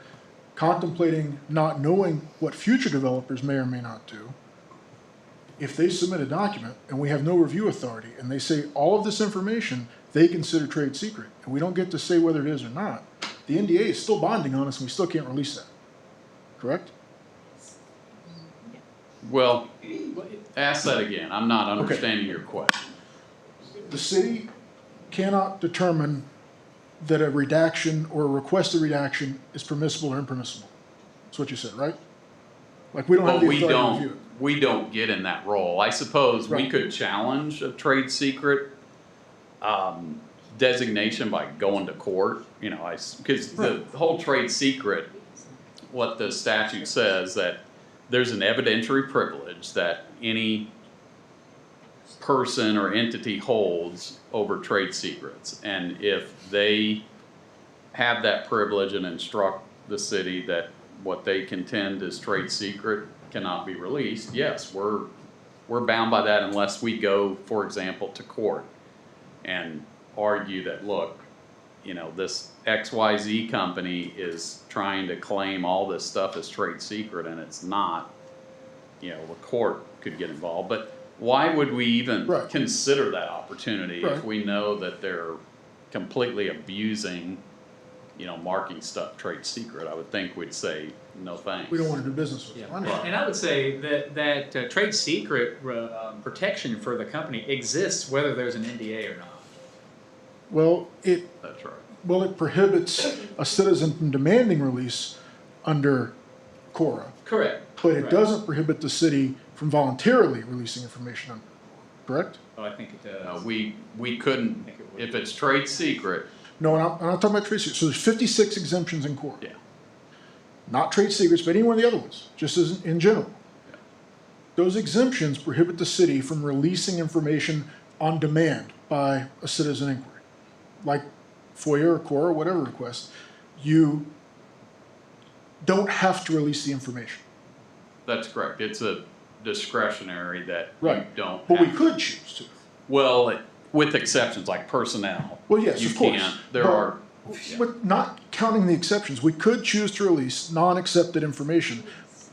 contemplating not knowing what future developers may or may not do, if they submit a document and we have no review authority and they say all of this information they consider trade secret and we don't get to say whether it is or not, the NDA is still binding on us and we still can't release that. Correct? Well, ask that again. I'm not understanding your question. The city cannot determine that a redaction or a requested redaction is permissible or impermissible. That's what you said, right? Like we don't have But the we authority to review don't, it. we don't get in that role. I suppose we Right. could challenge a trade secret designation by going to court, you know, because the whole trade secret, what the statute says, that there's an evidentiary privilege that any person or entity holds over trade secrets. And if they have that privilege and instruct the city that what they contend is trade secret cannot be released, yes, we're bound by that unless we go, for example, to court and argue that, look, you know, this XYZ company is trying to claim all this stuff as trade secret and it's not, you know, the court could get involved. But why would we even Right. consider that opportunity if Right. we know that they're completely abusing, you know, marking stuff trade secret? I would think we'd say, no thanks. We don't want to do business with Yeah, them. I understand. and I would say that trade secret protection for the company exists whether there's an NDA or not. Well, That's right. it prohibits a citizen from demanding release under Cora, Correct. but it Right. doesn't prohibit the city from voluntarily releasing information under Cora, correct? Oh, I think it does. No, we couldn't, if it's trade secret, No, I'm not talking about trade secrets. So there's 56 exemptions in Cora. yeah. Not trade secrets, but any one of the other ones, just as in general. Those exemptions prohibit the city from releasing information on demand by a citizen inquiry. Like FOIA or Cora, whatever request, you don't have to release the information. That's correct. It's a discretionary that Right. you don't But we have. could choose to. Well, with exceptions like personnel. Well, yes, you of course. can't. There But- are With not counting the exceptions, we could choose to release non-accepted information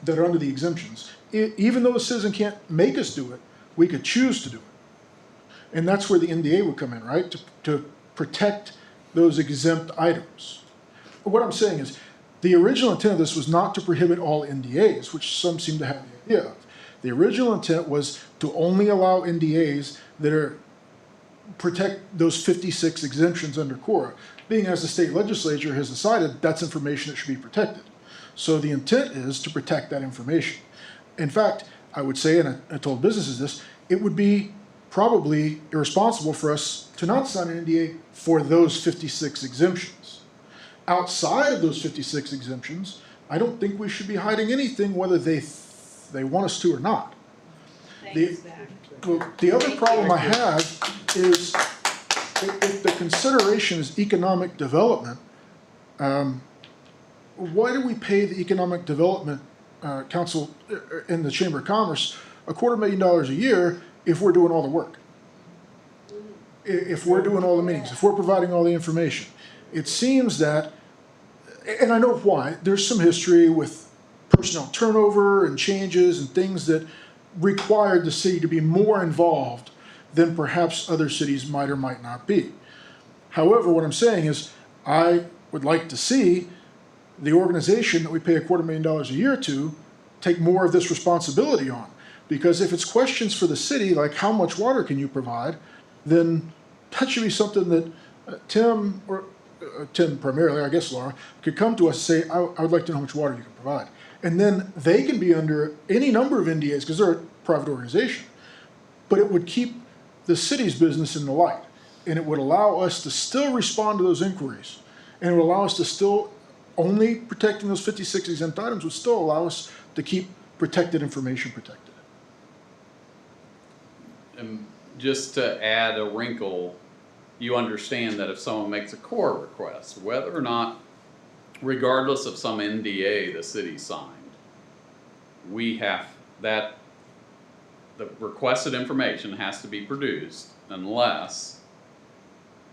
that are under the exemptions. Even though the citizen can't make us do it, we could choose to do it. And that's where the NDA would come in, right? To protect those exempt items. What I'm saying is, the original intent of this was not to prohibit all NDAs, which some seem to have the idea of. The original intent was to only allow NDAs that are protect those 56 exemptions under CORA, being as the state legislature has decided that's information that should be protected. So the intent is to protect that information. In fact, I would say, and I told businesses this, it would be probably irresponsible for us to not sign an NDA for those 56 exemptions. Outside of those 56 exemptions, I don't think we should be hiding anything whether they want us to or not. The other problem I have is if the consideration is economic development, why do we pay the Economic Development Council in the Chamber of Commerce $250,000 a year if we're doing all the work? If we're doing all the meetings, if we're providing all the information? It seems that, and I know why, there's some history with personnel turnover and changes and things that required the city to be more involved than perhaps other cities might or might not be. However, what I'm saying is I would like to see the organization that we pay $250,000 a year to take more of this responsibility on. Because if it's questions for the city, like how much water can you provide, then that should be something that Tim, or Tim primarily, I guess Laura, could come to us and say, I would like to know how much water you can provide. And then they can be under any number of NDAs because they're a private organization. But it would keep the city's business in the light. And it would allow us to still respond to those inquiries. And it would allow us to still, only protecting those 56 exempt items would still allow us to keep protected information protected. And just to add a wrinkle, you understand that if someone makes a core request, whether or not, regardless of some NDA the city signed, we have that, the requested information has to be produced unless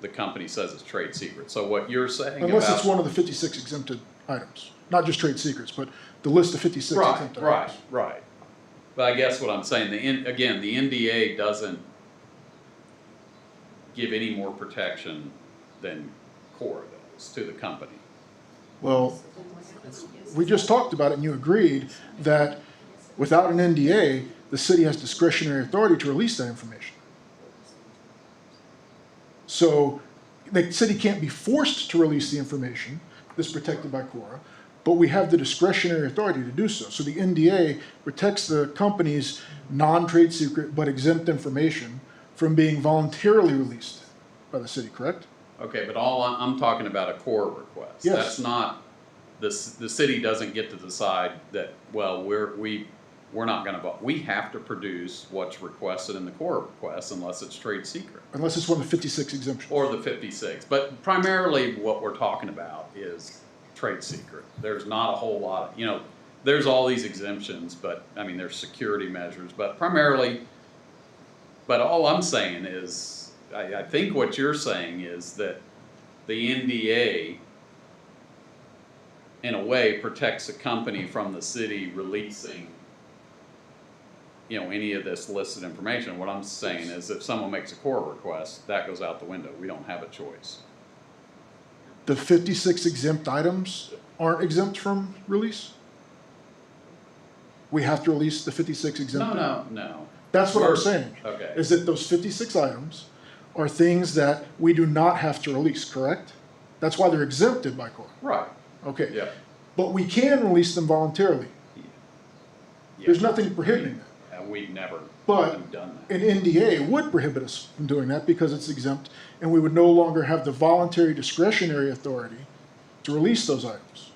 the company says it's trade secret. So what you're saying unless about, it's one of the 56 exempted items, not just trade secrets, but the list of 56 exempted items. Right. But I guess what I'm saying, again, the NDA doesn't give any more protection than CORA does to the company. Well, we just talked about it and you agreed that without an NDA, the city has discretionary authority to release that information. So the city can't be forced to release the information that's protected by CORA, but we have the discretionary authority to do so. So the NDA protects the company's non-trade secret but exempt information from being voluntarily released by the city, correct? Okay, but I'm talking about a CORA request. Yes. That's not, the city doesn't get to decide that, well, we're not gonna vote. We have to produce what's requested in the CORA request unless it's trade secret. Unless it's one of the 56 exemptions. Or the 56, but primarily what we're talking about is trade secret. There's not a whole lot, there's all these exemptions, but, I mean, there's security measures, but primarily, but all I'm saying is, I think what you're saying is that the NDA, in a way, protects the company from the city releasing, any of this listed information. What I'm saying is if someone makes a CORA request, that goes out the window. We don't have a choice. The 56 exempt items aren't exempt from release? We have to release the 56 exempt? No. That's what I'm saying. Okay. Is that those 56 items are things that we do not have to release, correct? That's why they're exempted by CORA. Right. Okay. Yeah. But we can release them voluntarily. Yeah. There's nothing prohibiting that. And we've never But done an NDA would prohibit us from doing that because it's exempt, and we would no longer have the voluntary discretionary authority to release those items.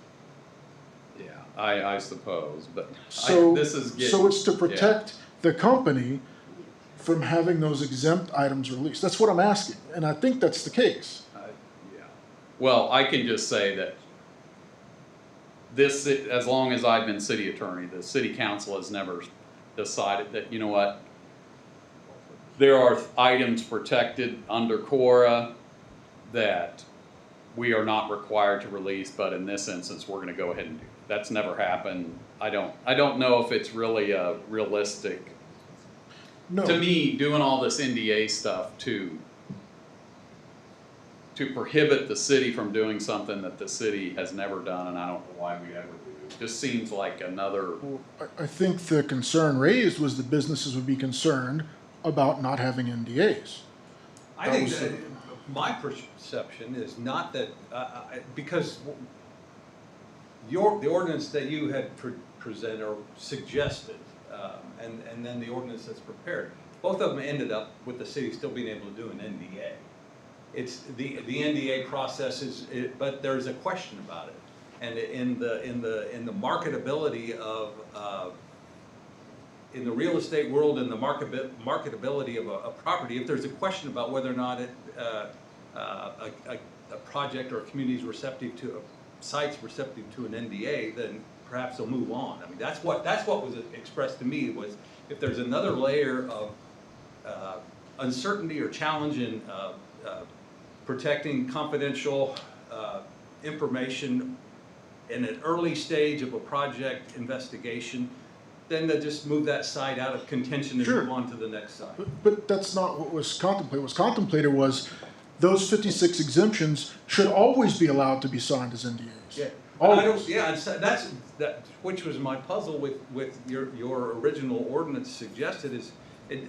that. Yeah, I suppose, but So, this is getting, so it's to protect the company from having those exempt items released. That's what I'm asking, and I think that's the case. Yeah. Well, I can just say that this, as long as I've been city attorney, the city council has never decided that, you know what, there are items protected under CORA that we are not required to release, but in this instance, we're gonna go ahead and do it. That's never happened. I don't know if it's really a realistic, No. to me, doing all this NDA stuff to prohibit the city from doing something that the city has never done, and I don't know why we ever do. It just seems like another, I think the concern raised was that businesses would be concerned about not having NDAs. I think that my perception is not that, because the ordinance that you had presented or suggested, and then the ordinance that's prepared, both of them ended up with the city still being able to do an NDA. It's the NDA process but there's a question about it, and in the marketability of in the real estate world, in the marketability of a property, if there's a question about whether or not a project or a community is receptive to site's receptive to an NDA, then perhaps they'll move on. I mean, that's what was expressed to me, was if there's another layer of uncertainty or challenge in protecting confidential information in an early stage of a project investigation, then they just move that site out of contention and Sure. move on to the next site. But that's not what was contemplated. What was contemplated was those 56 exemptions should always be allowed to be signed as NDAs. Yeah. Always. Yeah, and so which was my puzzle with your original ordinance suggested is,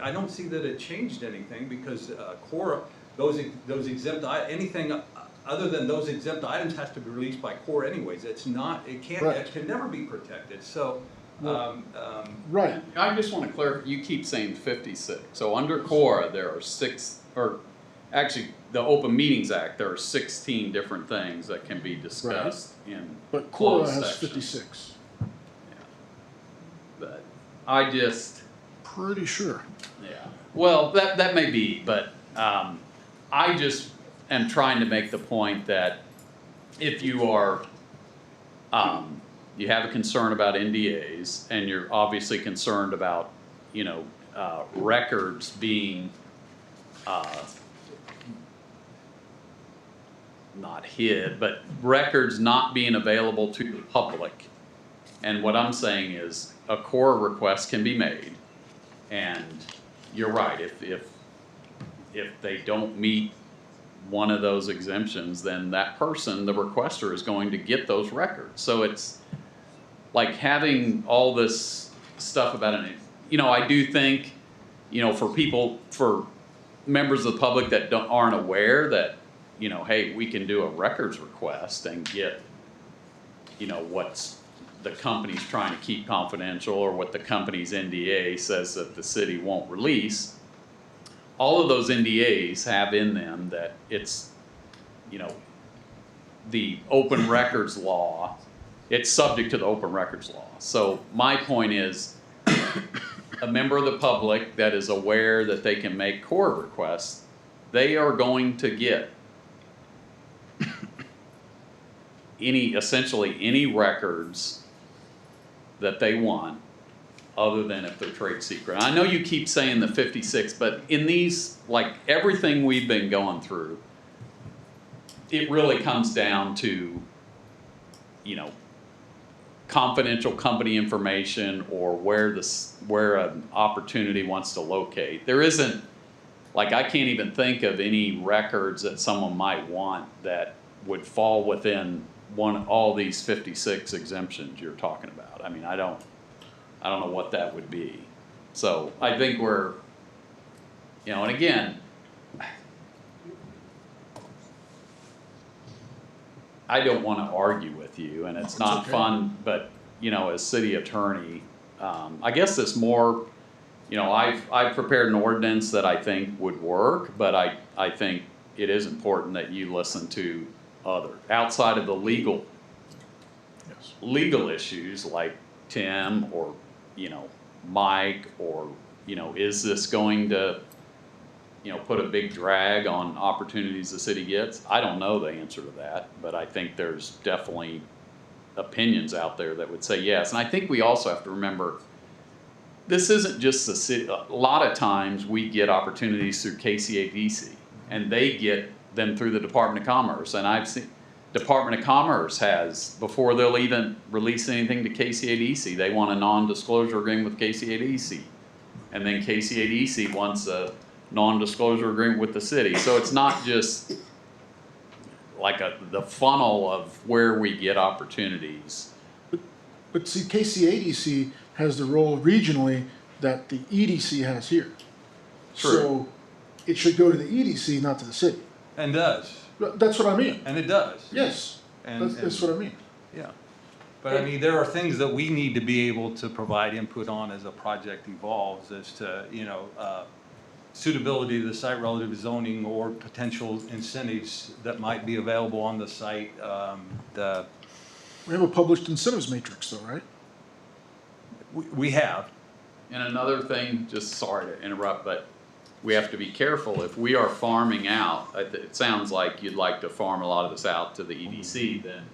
I don't see that it changed anything, because CORE, those exempt, anything other than those exempt items has to be released by CORE anyways. It's not, it can never be protected, so. Right. I just want to clarify, you keep saying 56. So under CORA, there are actually, the Open Meetings Act, there are 16 different things that can be discussed in But CORA closed has section. 56. But I just, Pretty sure. yeah, well, that may be, but I just am trying to make the point that if you are, you have a concern about NDAs, and you're obviously concerned about, records being not hid, but records not being available to the public. And what I'm saying is a CORE request can be made, and you're right, if they don't meet one of those exemptions, then that person, the requester, is going to get those records. So it's like having all this stuff about it. I do think, for members of the public that aren't aware that, hey, we can do a records request and get, what's the company's trying to keep confidential, or what the company's NDA says that the city won't release. All of those NDAs have in them that it's, the open records law, it's subject to the open records law. So my point is, a member of the public that is aware that they can make CORE requests, they are going to get essentially any records that they want, other than if they're trade secret. I know you keep saying the 56, but in these, like everything we've been going through, it really comes down to, confidential company information, or where an opportunity wants to locate. There isn't, like, I can't even think of any records that someone might want that would fall within all these 56 exemptions you're talking about. I mean, I don't know what that would be. So I think we're, and again, I don't want to argue with you, and it's not fun, but, as city attorney, I guess it's more, I've prepared an ordinance that I think would work, but I think it is important that you listen to outside of the legal issues like Tim or, Mike, or, is this going to, put a big drag on opportunities the city gets? I don't know the answer to that, but I think there's definitely opinions out there that would say yes. And I think we also have to remember, this isn't just the city. A lot of times we get opportunities through KCADC, and they get them through the Department of Commerce. And I've seen, Department of Commerce has, before they'll even release anything to KCADC, they want a non-disclosure agreement with KCADC. And then KCADC wants a non-disclosure agreement with the city. So it's not just like the funnel of where we get opportunities. But see, KCADC has the role regionally that the EDC has here. True. So it should go to the EDC, not to the city. And does. That's what I mean. And it does. Yes, that's what I mean. Yeah. But I mean, there are things that we need to be able to provide input on as a project evolves as to, suitability of the site relative to zoning or potential incentives that might be available on the site. We have a published incentives matrix though, right? We have. And another thing, just sorry to interrupt, but we have to be careful. If we are farming out, it sounds like you'd like to farm a lot of this out to the EDC, then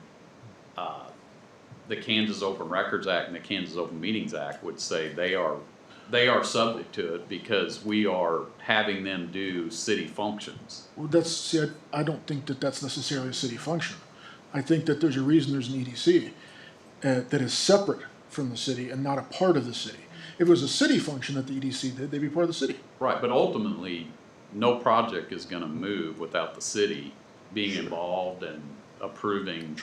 the Kansas Open Records Act and the Kansas Open Meetings Act would say they are subject to it because we are having them do city functions. Well, I don't think that that's necessarily a city function. I think that there's a reason there's an EDC that is separate from the city and not a part of the city. If it was a city function that the EDC did, they'd be part of the city. Right, but ultimately, no project is gonna move without the city being involved and approving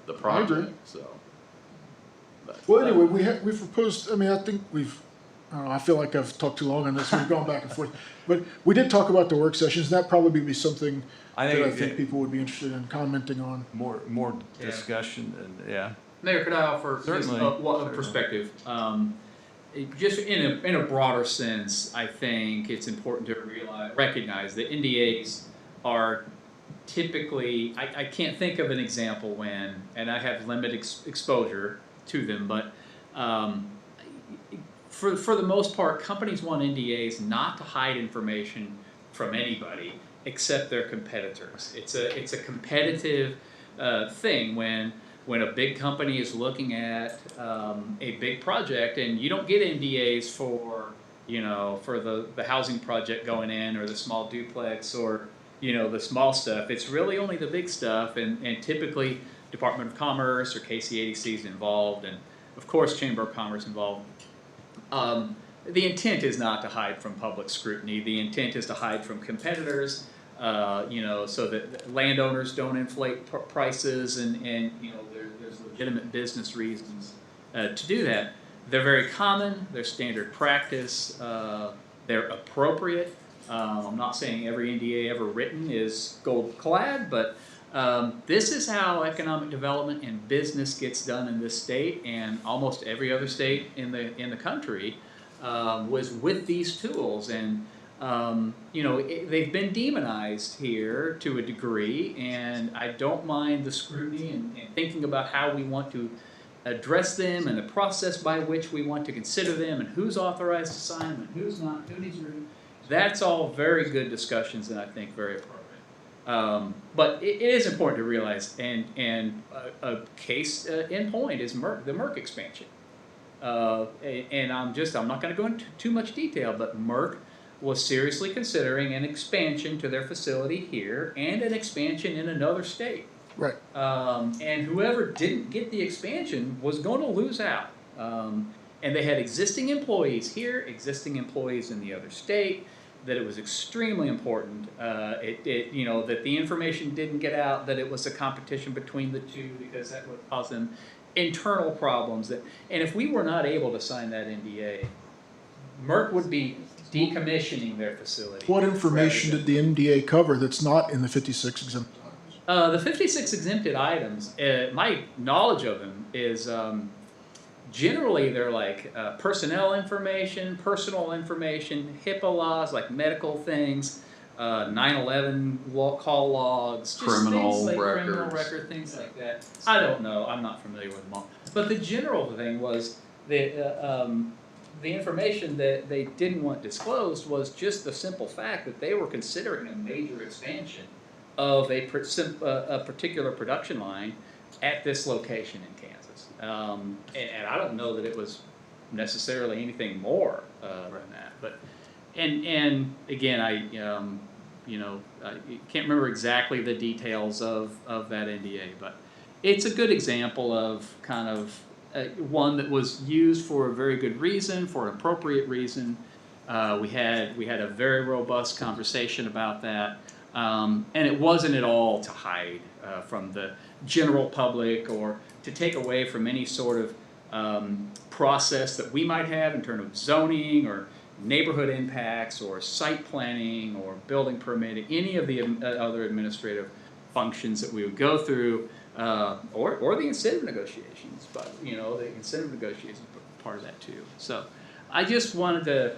the project, so. Well, anyway, we've proposed, I think I feel like I've talked too long on this, we've gone back and forth. But we did talk about the work sessions, and that probably be something that I think people would be interested in commenting on. More discussion, and Mayor, could I offer just a perspective? Just in a broader sense, I think it's important to recognize that NDAs are typically, I can't think of an example when, and I have limited exposure to them, but for the most part, companies want NDAs not to hide information from anybody except their competitors. It's a competitive thing when a big company is looking at a big project, and you don't get NDAs for the housing project going in, or the small duplex, or the small stuff. It's really only the big stuff, and typically Department of Commerce or KCADC is involved, and of course Chamber of Commerce involved. The intent is not to hide from public scrutiny. The intent is to hide from competitors, so that landowners don't inflate prices, and there's legitimate business reasons to do that. They're very common. They're standard practice. They're appropriate. I'm not saying every NDA ever written is gold-clad, but this is how economic development and business gets done in this state, and almost every other state in the country was with these tools. And they've been demonized here to a degree, and I don't mind the scrutiny and thinking about how we want to address them, and the process by which we want to consider them, and who's authorized to sign them and who's not, who needs to review. That's all very good discussions, and I think very appropriate. But it is important to realize, and a case in point is the Merck expansion. And I'm not going to go into too much detail, but Merck was seriously considering an expansion to their facility here and an expansion in another state. Right. And whoever didn't get the expansion was going to lose out. And they had existing employees here, existing employees in the other state, that it was extremely important that the information didn't get out, that it was a competition between the two, because that would cause them internal problems. And if we were not able to sign that NDA, Merck would be decommissioning their facility. What information did the NDA cover that's not in the 56 exempted items? The 56 exempted items, my knowledge of them is generally they're like personnel information, personal information, HIPAA laws, like medical things, 9/11 call logs, just criminal things like records. Criminal record, things like that. I don't know. I'm not familiar with them all. But the general thing was the information that they didn't want disclosed was just the simple fact that they were considering a major expansion of a particular production line at this location in Kansas. And I don't know that it was necessarily anything more than that. But and again, can't remember exactly the details of that NDA, but it's a good example of kind of one that was used for a very good reason, for an appropriate reason. We had a very robust conversation about that, and it wasn't at all to hide from the general public or to take away from any sort of process that we might have in terms of zoning or neighborhood impacts or site planning or building permitting, any of the other administrative functions that we would go through, or the incentive negotiations. But the incentive negotiations are part of that too. So I just wanted to,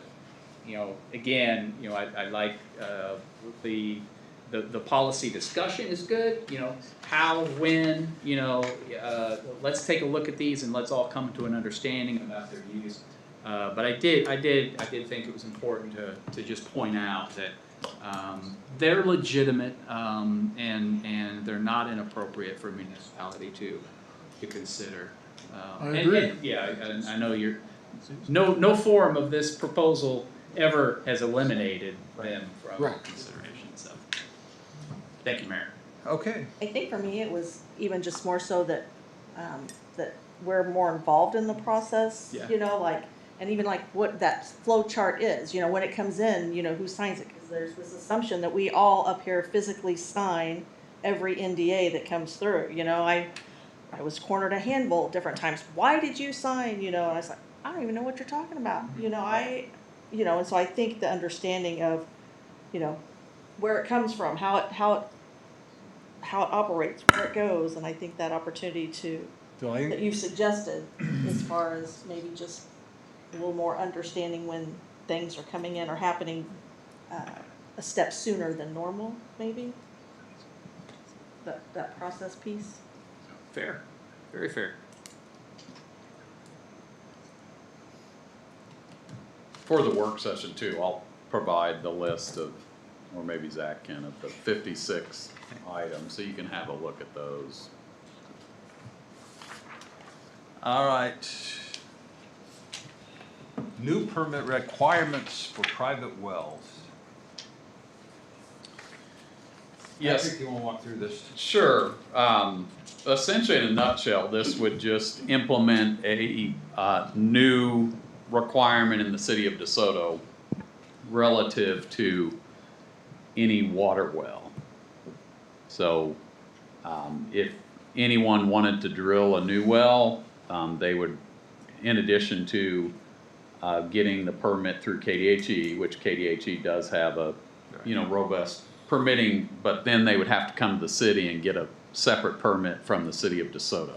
again, I like the policy discussion is good. How, when, let's take a look at these and let's all come to an understanding about their use. But I did think it was important to just point out that they're legitimate and they're not inappropriate for a municipality to consider. I agree. And I know no form of this proposal ever has eliminated them from consideration. So, thank you, Mayor. Okay. I think for me, it was even just more so that, that we're more involved in the process, Yeah. And even what that flow chart is, when it comes in, who signs it? Because there's this assumption that we all up here physically sign every NDA that comes through. I was cornered a handful different times. Why did you sign? And I was like, I don't even know what you're talking about. And so I think the understanding of, where it comes from, how it operates, where it goes, and I think that opportunity that you suggested, as far as maybe just a little more understanding when things are coming in or happening a step sooner than normal, maybe. That process piece. Fair, very fair. For the work session too, I'll provide the list of, or maybe Zach can, of the 56 items, so you can have a look at those. All right. New permit requirements for private wells. Yes. Patrick, you want to walk through this? Sure. Essentially, in a nutshell, this would just implement a new requirement in the city of DeSoto relative to any water well. So, if anyone wanted to drill a new well, they would, in addition to getting the permit through KDHE, which KDHE does have a, robust permitting, but then they would have to come to the city and get a separate permit from the city of DeSoto.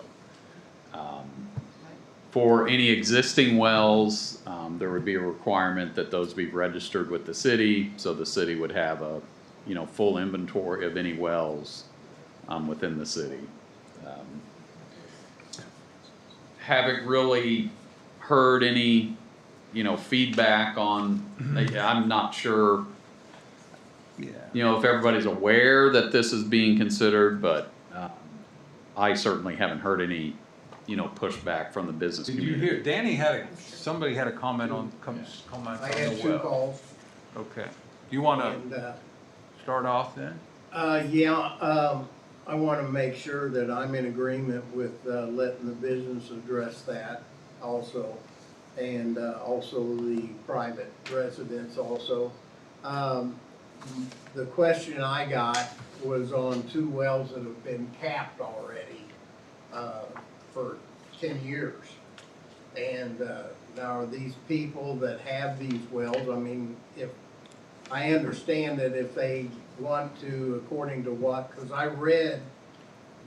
For any existing wells, there would be a requirement that those be registered with the city, so the city would have a, full inventory of any wells within the city. Haven't really heard any, feedback on. I'm not sure. If everybody's aware that this is being considered, but I certainly haven't heard any, pushback from the business Did community. you hear, Danny somebody had a comment on comment I on had the 2 well. calls. Okay. Do you want to And, start off then? I want to make sure that I'm in agreement with letting the business address that also, and also the private residents also. The question I got was on 2 wells that have been capped already for 10 years. And now are these people that have these wells, I mean, if I understand that if they want to, according to what, because I read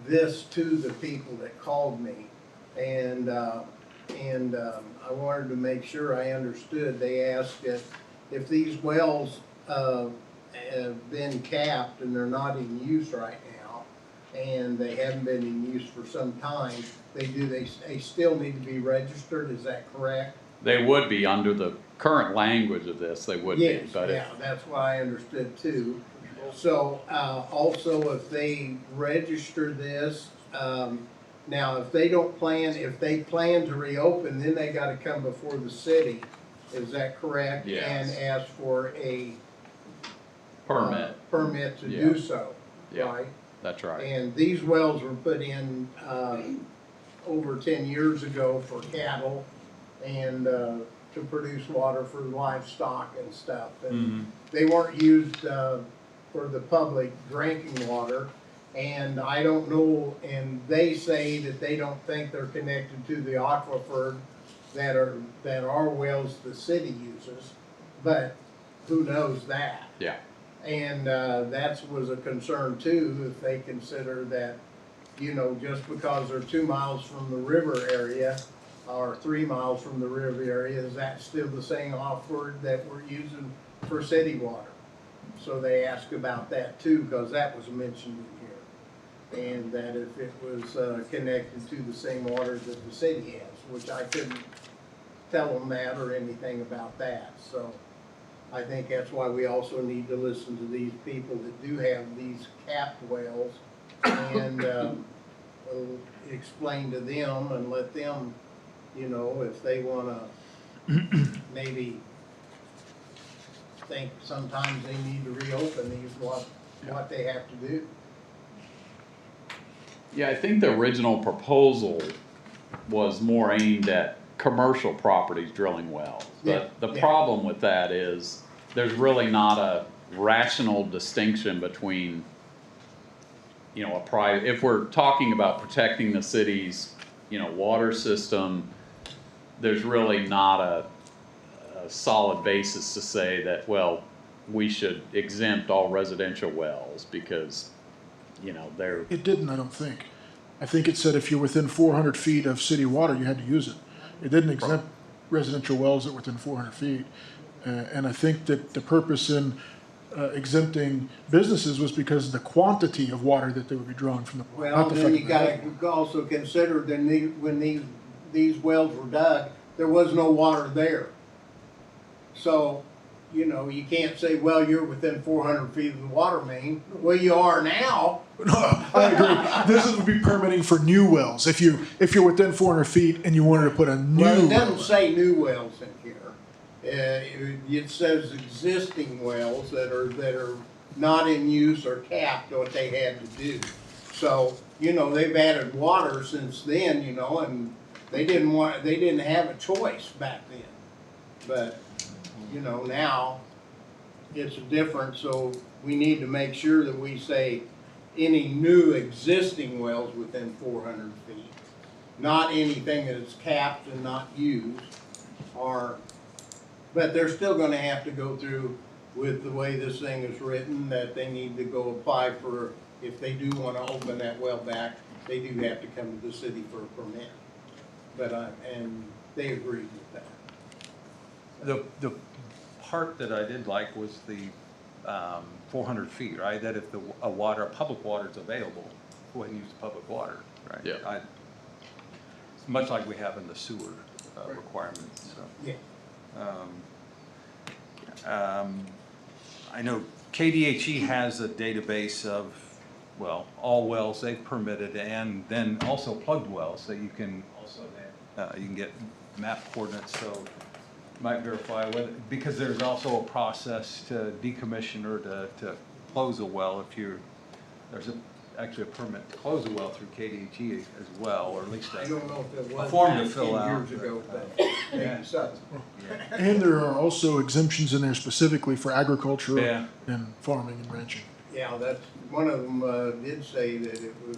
this to the people that called me, and I wanted to make sure I understood. They asked if these wells have been capped and they're not in use right now, and they haven't been in use for some time, they still need to be registered, is that correct? They would be under the current language of this, they would be, but Yes, yeah, that's what I understood too. So, also if they register this, now if they plan to reopen, then they gotta come before the city, is that correct? Yes. And ask for a permit to Yeah. do so, Yeah. right? That's right. And these wells were put in, over 10 years ago for cattle and, to produce water for livestock and stuff. And they weren't used, for the public drinking water. And I don't know, and they say that they don't think they're connected to the aquifer that are wells the city uses, but who knows that? Yeah. And that was a concern too, if they consider that, you know, just because they're 2 miles from the river area or 3 miles from the river area, is that still the same aquifer that we're using for city water? So they asked about that too, because that was mentioned in here. And that if it was connected to the same water that the city has, which I couldn't tell them that or anything about that. So I think that's why we also need to listen to these people that do have these capped wells and explain to them and let them, you know, if they wanna maybe think sometimes they need to reopen these, what they have to do. Yeah, I think the original proposal was more aimed at commercial properties drilling wells. Yeah, But the yeah. problem with that is there's really not a rational distinction between, you know, a private, if we're talking about protecting the city's, you know, water system, there's really not a solid basis to say that, well, we should exempt all residential wells because, you know, they're, It didn't, I don't think. I think it said if you're within 400 feet of city water, you had to use it. It didn't exempt residential wells that were within 400 feet. And I think that the purpose in exempting businesses was because of the quantity of water that they would be drawing from the well. Well, not the then fact you that- gotta also consider that when these wells were dug, there was no water there. So, you know, you can't say, well, you're within 400 feet of the water main. Well, you are now. No, I agree. This would be permitting for new wells. If you're within 400 feet and you wanted to put a new Well, it well. doesn't say new wells in here. It says existing wells that are not in use or capped what they had to do. So, you know, they've added water since then, you know, and they didn't have a choice back then. But, you know, now it's different, so we need to make sure that we say any new existing wells within 400 feet. Not anything that is capped and not used, but they're still gonna have to go through with the way this thing is written, that they need to go apply for, if they do wanna open that well back, they do have to come to the city for a permit. And they agreed with that. The part that I did like was the 400 feet, right? That if public water is available, go ahead and use the public water, right? Yeah. It's much like we have in the sewer requirements, so. Yeah. I know KDHE has a database of, well, all wells they've permitted and then also plugged wells that you can also, you can get map coordinates, so you might verify whether, because there's also a process to decommission or to close a well if there's actually a permit to close a well through KDHE as well, or at least I don't know if it was a form to back fill 10 out. years ago, but maybe so. And there are also exemptions in there specifically for agriculture Yeah. and farming and ranching. Yeah, that's, one of them did say that it was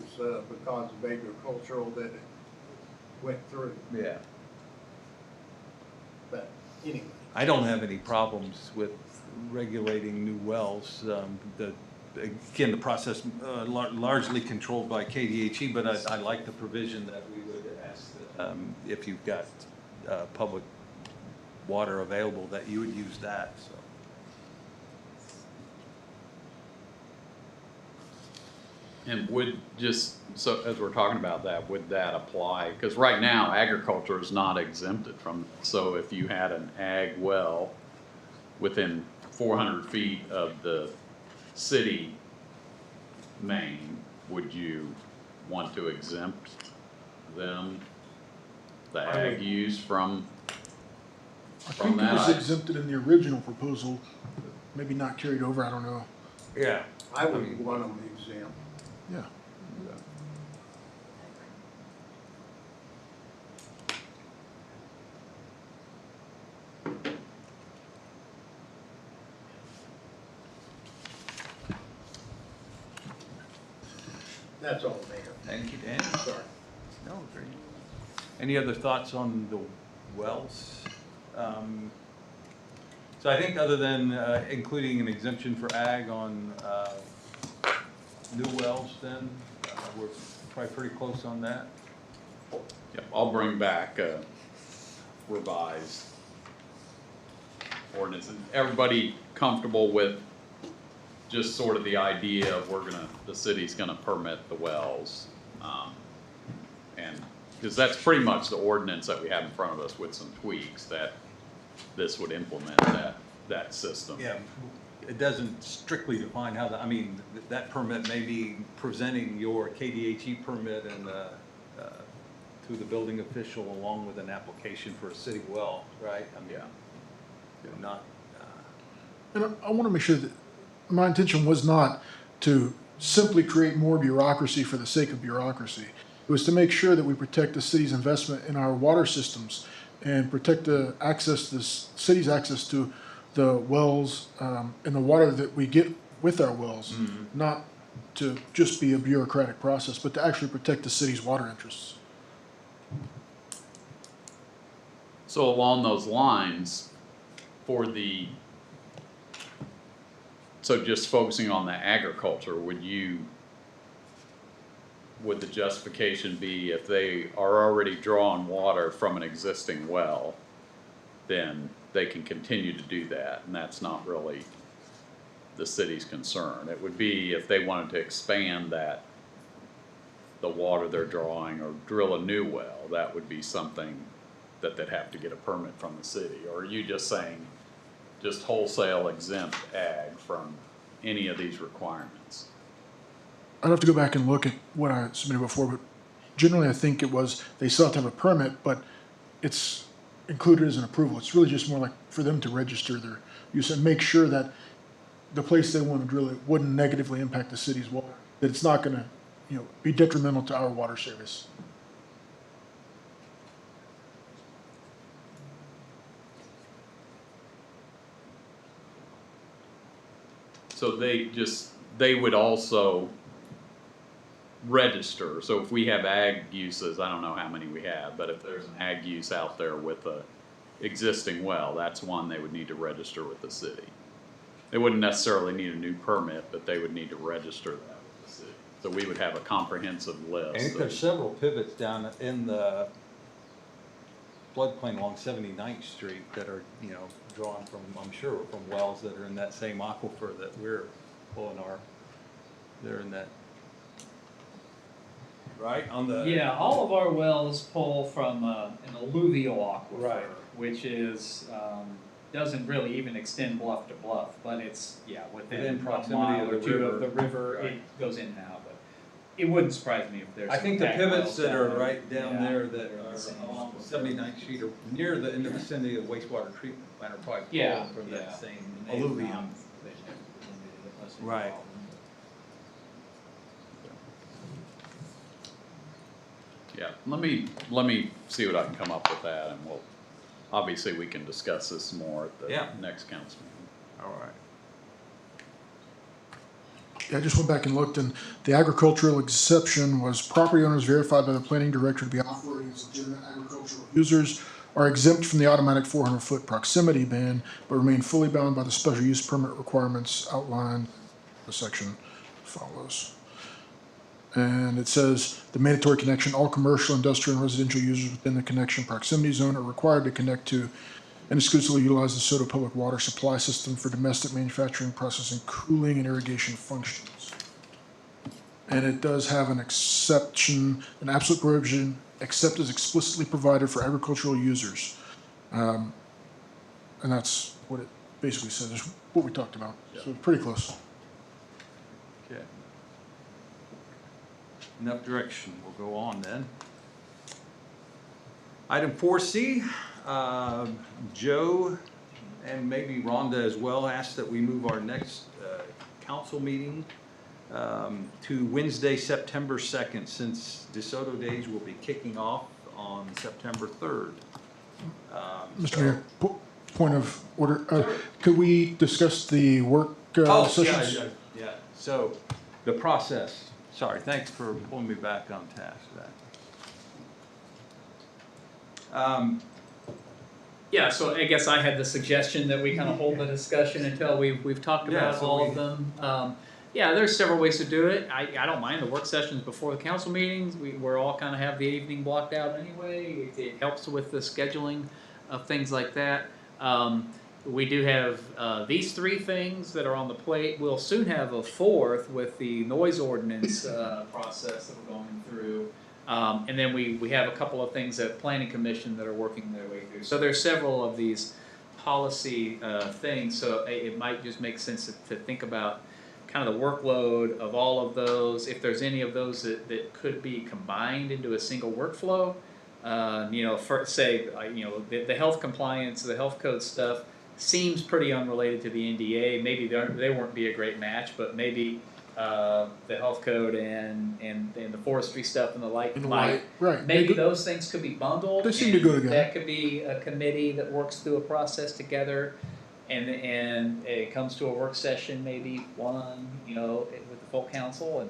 because of agricultural that it went through, Yeah. but anyway. I don't have any problems with regulating new wells. Again, the process largely controlled by KDHE, but I like the provision that we would ask that if you've got public water available, that you would use that, so. and would just, so as we're talking about that, would that apply? Because right now, agriculture is not exempted from, so if you had an ag well within 400 feet of the city main, would you want to exempt them, the ag use from I think it was that? exempted in the original proposal, maybe not carried over, I don't know. Yeah. I would want them exempt. Yeah. That's all, Mayor. Thank you, Dan. Sorry. No, great. Any other thoughts on the wells? So I think other than including an exemption for ag on new wells, then we're probably pretty close on that. Yep, I'll bring back a revised ordinance. And everybody comfortable with just sort of the idea of the city's gonna permit the wells? And, because that's pretty much the ordinance that we have in front of us with some tweaks that this would implement that system. Yeah, it doesn't strictly define how I mean, that permit may be presenting your KDHE permit and to the building official along with an application for a city well, right? I mean, not. And I want to make sure that my intention was not to simply create more bureaucracy for the sake of bureaucracy. It was to make sure that we protect the city's investment in our water systems and protect the city's access to the wells and the water that we get with our wells, not to just be a bureaucratic process, but to actually protect the city's water interests. So along those lines, so just focusing on the agriculture, would the justification be if they are already drawing water from an existing well, then they can continue to do that, and that's not really the city's concern? It would be if they wanted to expand the water they're drawing or drill a new well, that would be something that they'd have to get a permit from the city. Or are you just saying just wholesale exempt ag from any of these requirements? I'd have to go back and look at what I submitted before, but generally I think it was they still have to have a permit, but it's included as an approval. It's really just more like for them to register their use and make sure that the place they want to drill it wouldn't negatively impact the city's water, that it's not going to, be detrimental to our water service. So they would also register. So if we have ag uses, I don't know how many we have, but if there's an ag use out there with a existing well, that's one they would need to register with the city. They wouldn't necessarily need a new permit, but they would need to register that with the city. So we would have a comprehensive list. I think there's several pivots down in the floodplain along 79th Street that are, drawn from, I'm sure, from wells that are in that same aquifer that we're pulling they're in that, right, on the. Yeah, all of our wells pull from an alluvial aquifer, Right. which is, doesn't really even extend bluff to bluff, but it's, within proximity a mile of or the two river. of the river, Right. it goes in and out, but it wouldn't surprise me if there's. I think the some pivots wells that down are there. right down Yeah, there that they're in the are same along aquifer. 79th Street or near in the vicinity of the wastewater treatment plant are probably Yeah, pulling from yeah. that same And they've alluvium. found they have limited it unless it's Right. involved. Yeah, let me see what I can come up with that, and obviously we can discuss this more at the next council meeting. All right. I just went back and looked, and the agricultural exception was property owners verified by the planning director to be operating as legitimate agricultural users are exempt from the automatic 400-foot proximity ban, but remain fully bound by the special use permit requirements outlined. The section follows. And it says the mandatory connection, all commercial, industrial, and residential users within the connection proximity zone are required to connect to and exclusively utilize the SODO public water supply system for domestic manufacturing, processing, cooling, and irrigation functions. And it does have an exception, an absolute prohibition, except as explicitly provided for agricultural users. And that's what it basically says, is what we talked about. So pretty close. Okay. Enough direction, we'll go on then. Item 4C, Joe and maybe Rhonda as well asked that we move our next council meeting to Wednesday, September 2nd, since DeSoto Days will be kicking off on September 3rd. Mr. Mayor, point of order, could we discuss the work sessions? Yeah. So, the process, sorry, thanks for pulling me back on task for that. Yeah, so I guess I had the suggestion that we kind of hold the discussion until we've talked Yeah, about so all we- of them. Yeah, there's several ways to do it. I don't mind the work sessions before the council meetings. We're all kind of have the evening blocked out anyway. It helps with the scheduling of things like that. We do have these three things that are on the plate. We'll soon have a fourth with the noise ordinance process that we're going through. And then we have a couple of things at Planning Commission that are working their way through. So there's several of these policy things, so it might just make sense to think about kind of the workload of all of those, if there's any of those that could be combined into a single workflow. For say, the health compliance, the health code stuff seems pretty unrelated to the NDA. Maybe they won't be a great match, but maybe the health code and the forestry stuff and the like might. Right. Maybe those things could be bundled. They seem to go together. That could be a committee that works through a process together. And it comes to a work session, maybe one, with the full council,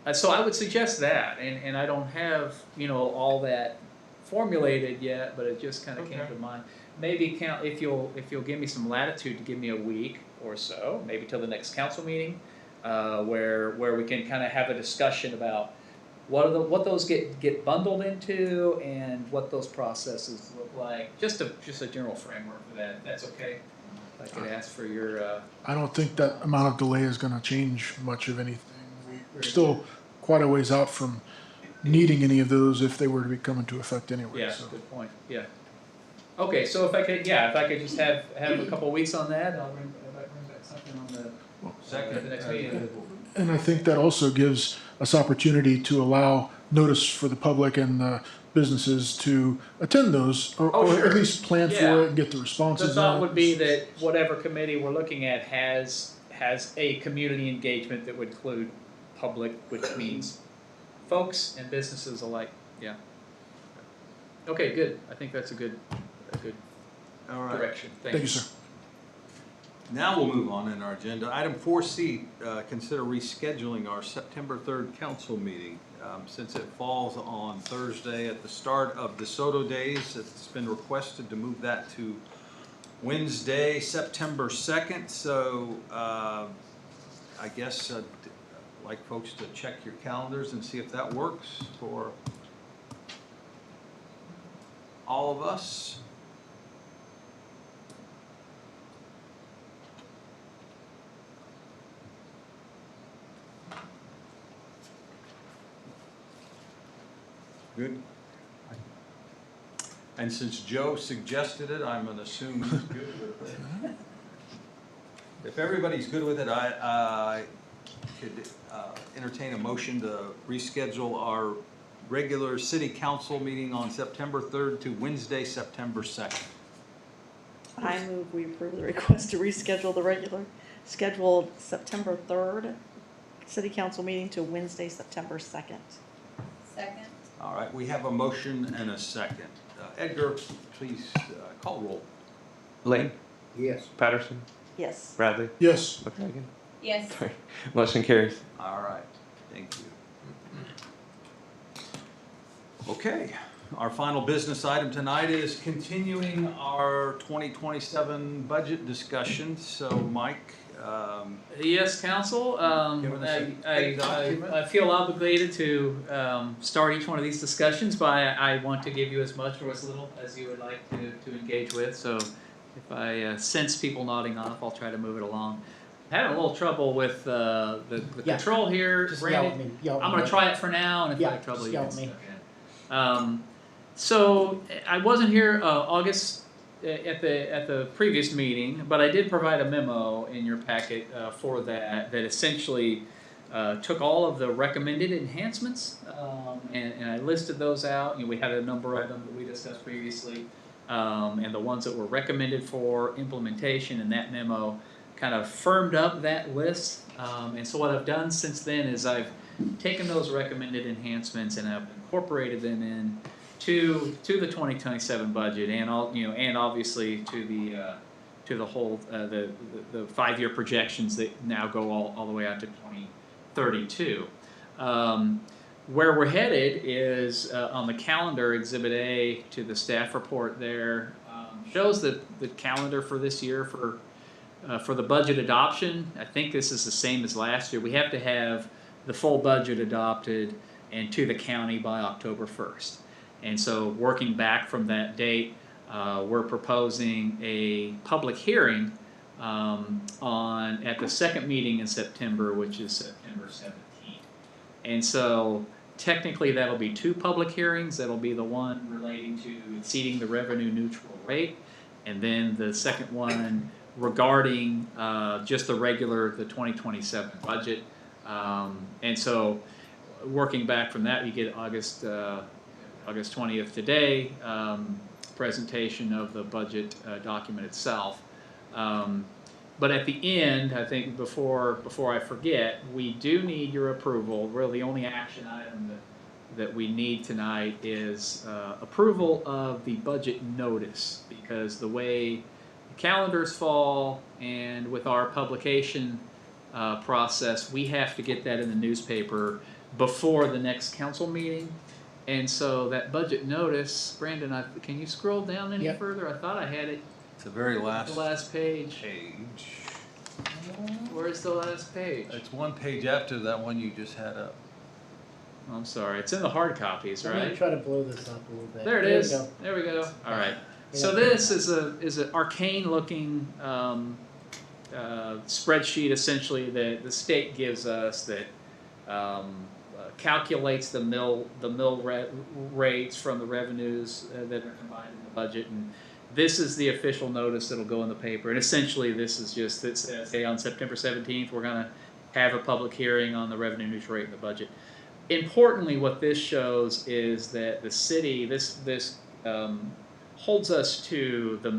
and so I would suggest that. And I don't have all that formulated yet, but it just kind of came to mind. Maybe if you'll give me some latitude to give me a week or so, maybe till the next council meeting, where we can kind of have a discussion about what those get bundled into and what those processes look like. Just a general framework for that. That's okay. I could ask for your. I don't think that amount of delay is gonna change much of anything. We're still quite a ways out from needing any of those if they were to be coming to effect anyway. Yeah, So. good point. Yeah. Okay, so if I could just have a couple of weeks on that, I'll bring back something on the next meeting. And I think that also gives us opportunity to allow notice for the public and the businesses to attend those, or Sure. at least plan Yeah. for it and get the responses. The thought in. would be that whatever committee we're looking at has a community engagement that would include public, which means folks and businesses alike. Yeah. Okay, good. I think that's a good All right. direction. Thank you, sir. Now we'll move on in our agenda. Item 4C, consider rescheduling our September 3rd council meeting. Since it falls on Thursday at the start of DeSoto Days, it's been requested to move that to Wednesday, September 2nd. So I guess I'd like folks to check your calendars and see if that works for all of us. Good. And since Joe suggested it, I'm gonna assume he's good with it. If everybody's good with it, I could entertain a motion to reschedule our regular city council meeting on September 3rd to Wednesday, September 2nd. I move we approve the request to reschedule the regular scheduled September 3rd city council meeting to Wednesday, September 2nd. Second. All right, we have a motion and a second. Edgar, please call roll. Lane? Yes. Patterson? Yes. Bradley? Yes. McCracken? Yes. Motion carries. All right, thank you. Okay, our final business item tonight is continuing our 2027 budget discussion. So Mike, Yes, Council. Given us a document. I feel obligated to start each one of these discussions by I want to give you as much or as little as you would like to engage with. So if I sense people nodding off, I'll try to move it along. Having a little trouble with the control here. Just Brandon. yell at me. Yell at I'm me. going to try it for now, and if I Yeah, have trouble, just you yell can at me. step in. So I wasn't here August at the previous meeting, but I did provide a memo in your packet for that essentially took all of the recommended enhancements and I listed those out. We had a number of them that we discussed previously, and the ones that were recommended for implementation in that memo. kind of firmed up that list. And so what I've done since then is I've taken those recommended enhancements and I've incorporated them in to the 2027 budget and and obviously to the whole the 5-year projections that now go all the way out to 2032. Where we're headed is on the calendar, Exhibit A to the staff report there shows the calendar for this year for the budget adoption. I think this is the same as last year. We have to have the full budget adopted and to the county by October 1st. And so working back from that date, we're proposing a public hearing at the second meeting in September, which is September 17th. And so technically that'll be 2 public hearings. That'll be the one relating to exceeding the revenue neutral rate, and then the second one regarding just the 2027 budget. And so working back from that, you get August 20th today, presentation of the budget document itself. But at the end, I think before I forget, we do need your approval. Really, the only action item that we need tonight is approval of the budget notice, because the way the calendars fall and with our publication process, we have to get that in the newspaper before the next council meeting. And so that budget notice, Brandon, can you scroll down any further? I thought I had it. It's the very last. The last page. Where's the last page? It's one page after that one you just had up. I'm sorry. It's in the hard copies, right? I'm gonna try to blow this up a little bit. There it is. There we go. All right. So this is an arcane looking spreadsheet essentially that the state gives us that calculates the mill rates from the revenues that are combined in the budget, and this is the official notice that'll go in the paper. And essentially, this is just that says, hey, on September 17th, we're going to have a public hearing on the revenue neutral rate in the budget. Importantly, what this shows is that the city holds us to the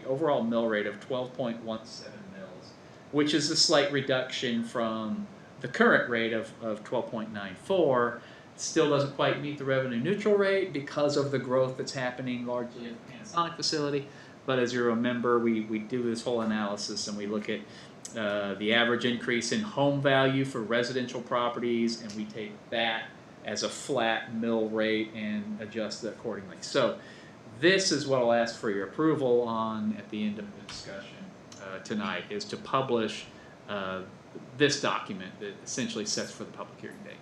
overall mill rate of 12.17 mils, which is a slight reduction from the current rate of 12.94. Still doesn't quite meet the revenue neutral rate because of the growth that's happening largely at the Panasonic facility. But as you remember, we do this whole analysis and we look at the average increase in home value for residential properties, and we take that as a flat mill rate and adjust it accordingly. So this is what I'll ask for your approval on at the end of the discussion tonight, is to publish this document that essentially sets for the public hearing date.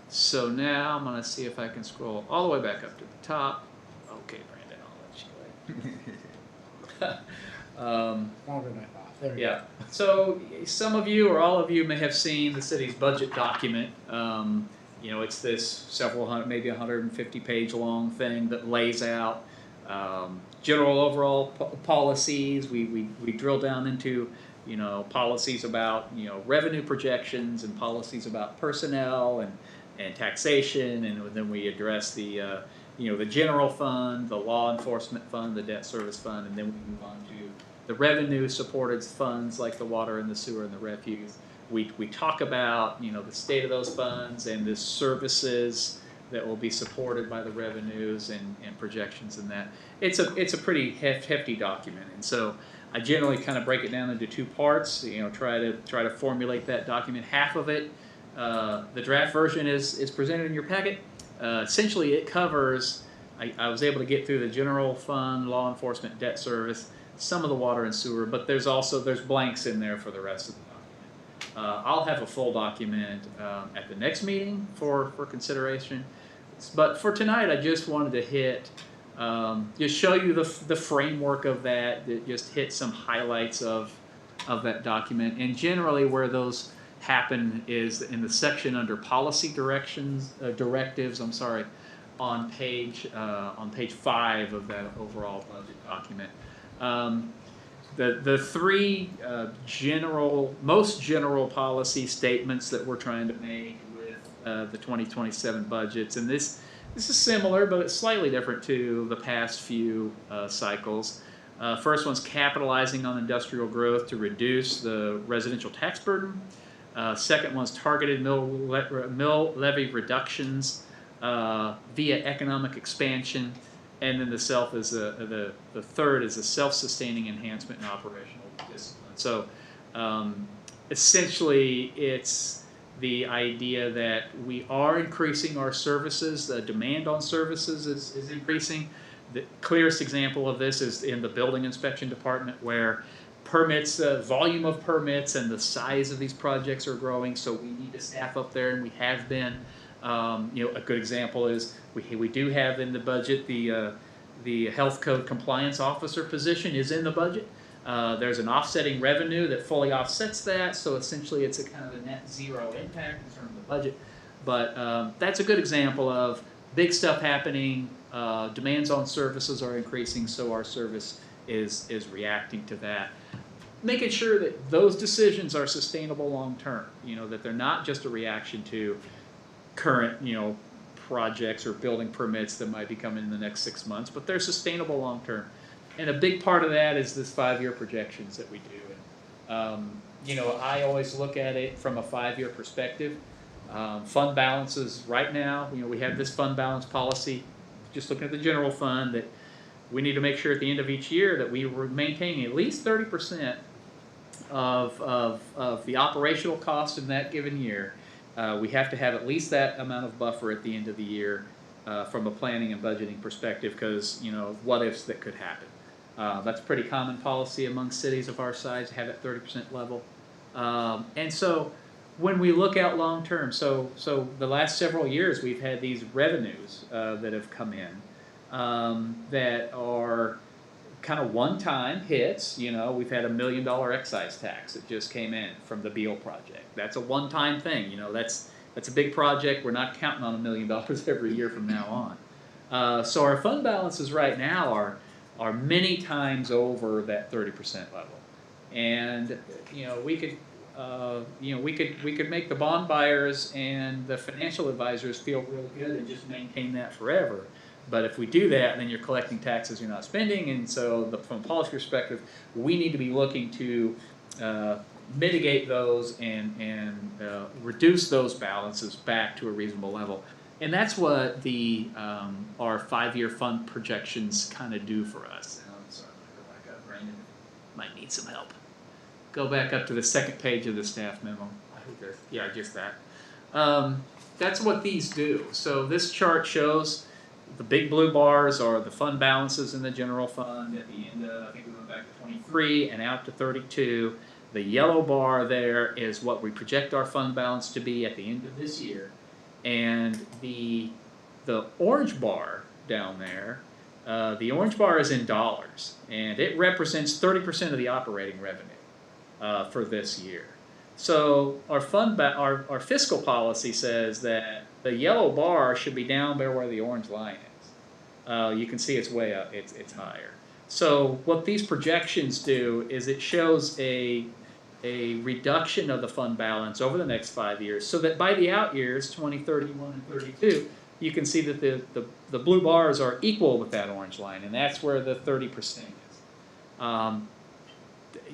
So now I'm going to see if I can scroll all the way back up to the top. Okay, Brandon, I'll let you Longer than I thought. There we go. So some of you or all of you may have seen the city's budget document. It's this several hundred, maybe 150-page long thing that lays out general overall policies. We drill down into policies about revenue projections and policies about personnel and taxation, and then we address the the general fund, the law enforcement fund, the debt service fund, and then we move on to the revenue supported funds like the water and the sewer and the refuse. We talk about the state of those funds and the services that will be supported by the revenues and projections in that. It's a pretty hefty document, and so I generally kind of break it down into 2 parts. Try to formulate that document. Half of it, the draft version is presented in your packet. Essentially, it covers. I was able to get through the general fund, law enforcement, debt service, some of the water and sewer, but there's blanks in there for the rest of the document. I'll have a full document at the next meeting for consideration. But for tonight, I just wanted to just show you the framework of that just hit some highlights of that document. And generally where those happen is in the section under policy directives, on page 5 of that overall budget document. The 3 most general policy statements that we're trying to make with the 2027 budgets, and this is similar, but it's slightly different to the past few cycles. First one's capitalizing on industrial growth to reduce the residential tax burden. Second one's targeted mill levy reductions via economic expansion. And then the third is a self-sustaining enhancement in operational discipline. So essentially it's the idea that we are increasing our services, the demand on services is increasing. The clearest example of this is in the building inspection department, where permits, volume of permits and the size of these projects are growing, so we need to staff up there, and we have been. A good example is we do have in the budget the health code compliance officer position is in the budget. There's an offsetting revenue that fully offsets that, so essentially it's a kind of a net zero impact in terms of the budget. But that's a good example of big stuff happening. Demands on services are increasing, so our service is reacting to that. Making sure that those decisions are sustainable long term, that they're not just a reaction to current, projects or building permits that might be coming in the next 6 months, but they're sustainable long term. And a big part of that is this 5-year projections that we do. And, I always look at it from a 5-year perspective. Fund balances right now, we have this fund balance policy, just looking at the general fund, that we need to make sure at the end of each year that we were maintaining at least 30% of the operational cost in that given year. We have to have at least that amount of buffer at the end of the year from a planning and budgeting perspective, because what ifs that could happen. That's pretty common policy among cities of our size to have that 30% level. And so when we look out long term, so the last several years we've had these revenues that have come in that are kind of one-time hits. We've had $1 million excise tax that just came in from the Beal project. That's a one-time thing. That's a big project. We're not counting on $1 million every year from now on. So our fund balances right now are many times over that 30% level, and we could make the bond buyers and the financial advisors feel real good and just maintain that forever. But if we do that, then you're collecting taxes you're not spending, and so from a policy perspective, we need to be looking to mitigate those and reduce those balances back to a reasonable level. And that's what our 5-year fund projections kind of do for us. And I'm sorry, I'm going to go back up. Brandon might need some help. Go back up to the second page of the staff memo. Yeah, just that. That's what these do. So this chart shows the big blue bars are the fund balances in the general fund at the end of, I think we went back to 23 and out to 32. The yellow bar there is what we project our fund balance to be at the end of this year. And the orange bar down there, the orange bar is in dollars, and it represents 30% of the operating revenue for this year. So our fiscal policy says that the yellow bar should be down by where the orange line is. You can see it's way up; it's higher. So what these projections do is it shows a reduction of the fund balance over the next 5 years, so that by the out years, 2031 and 32, you can see that the blue bars are equal with that orange line, and that's where the 30% is.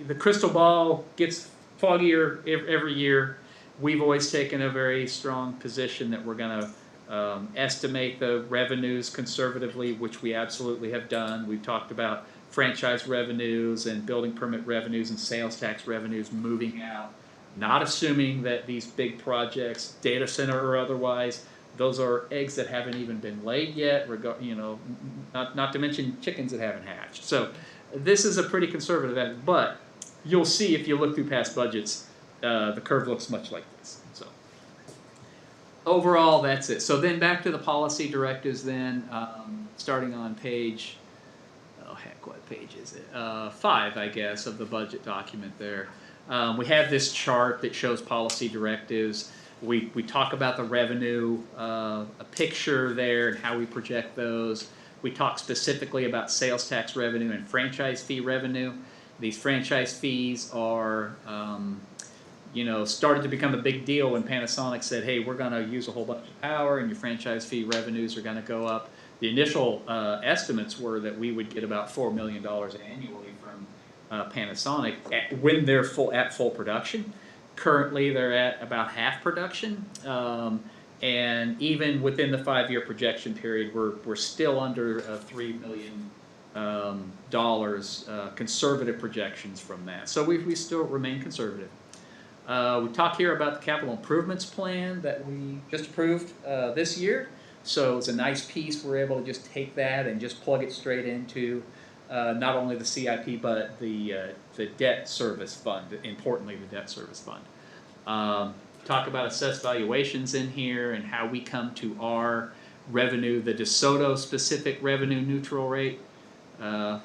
The crystal ball gets foggier every year. We've always taken a very strong position that we're going to estimate the revenues conservatively, which we absolutely have done. We've talked about franchise revenues and building permit revenues and sales tax revenues moving out, not assuming that these big projects, data center or otherwise, those are eggs that haven't even been laid yet, not to mention chickens that haven't hatched. So this is a pretty conservative estimate, but you'll see if you look through past budgets, the curve looks much like this. So overall, that's it. So then back to the policy directives then, starting on page, what page is it? 5, I guess, of the budget document there. We have this chart that shows policy directives. We talk about the revenue, a picture there and how we project those. We talk specifically about sales tax revenue and franchise fee revenue. These franchise fees are, started to become a big deal when Panasonic said, hey, we're going to use a whole bunch of power and your franchise fee revenues are going to go up. The initial estimates were that we would get about $4 million annually from Panasonic when they're at full production. Currently, they're at about half production, and even within the 5-year projection period, we're still under $3 million conservative projections from that. So we still remain conservative. We talk here about the capital improvements plan that we just approved this year. So it's a nice piece. We're able to just take that and just plug it straight into not only the CIP, but the debt service fund, importantly the debt service fund. Talk about assessed valuations in here and how we come to our revenue, the DeSoto specific revenue neutral rate. Brandon,